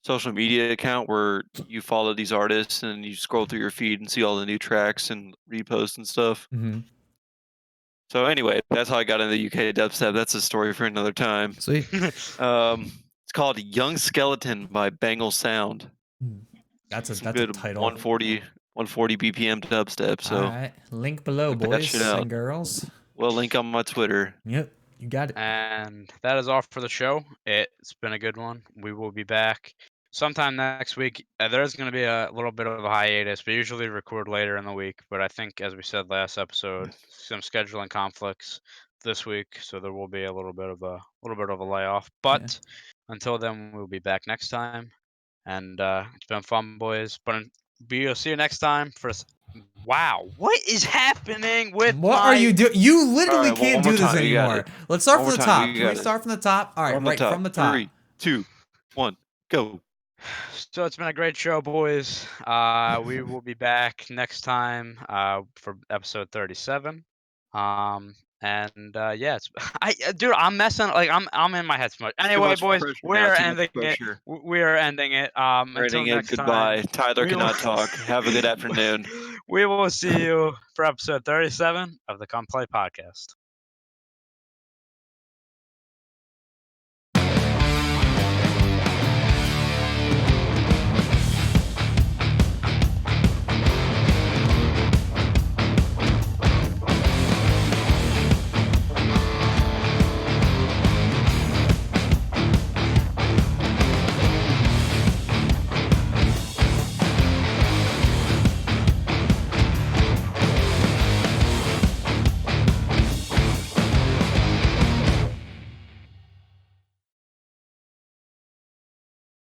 social media account where you follow these artists and you scroll through your feed and see all the new tracks and reposts and stuff. Mm-hmm. So anyway, that's how I got into UK dubstep. That's a story for another time. Sweet. It's called Young Skeleton by Bengal Sound. That's a good title. 140 BPM dubstep. So all right, link below, boys and girls. We'll link on my Twitter. Yep, you got it. And that is all for the show. It's been a good one. We will be back sometime next week. There's going to be a little bit of a hiatus. We usually record later in the week, but I think, as we said last episode, some scheduling conflicts this week, so there will be a little bit of a layoff. But until then, we'll be back next time. And it's been fun, boys. But we'll see you next time for. Wow, what is happening with what are you doing? You literally can't do this anymore. Let's start from the top. Can we start from the top? All right, right from the top. 3, 2, 1, go. So it's been a great show, boys. We will be back next time for episode 37. Yeah, dude, I'm messing. Like I'm in my head so much. Anyway, boys, we are ending it. We are ending it. Until next goodbye. time. Tyler cannot talk. Have a good afternoon. We will see you for episode 37 of the Come Play podcast.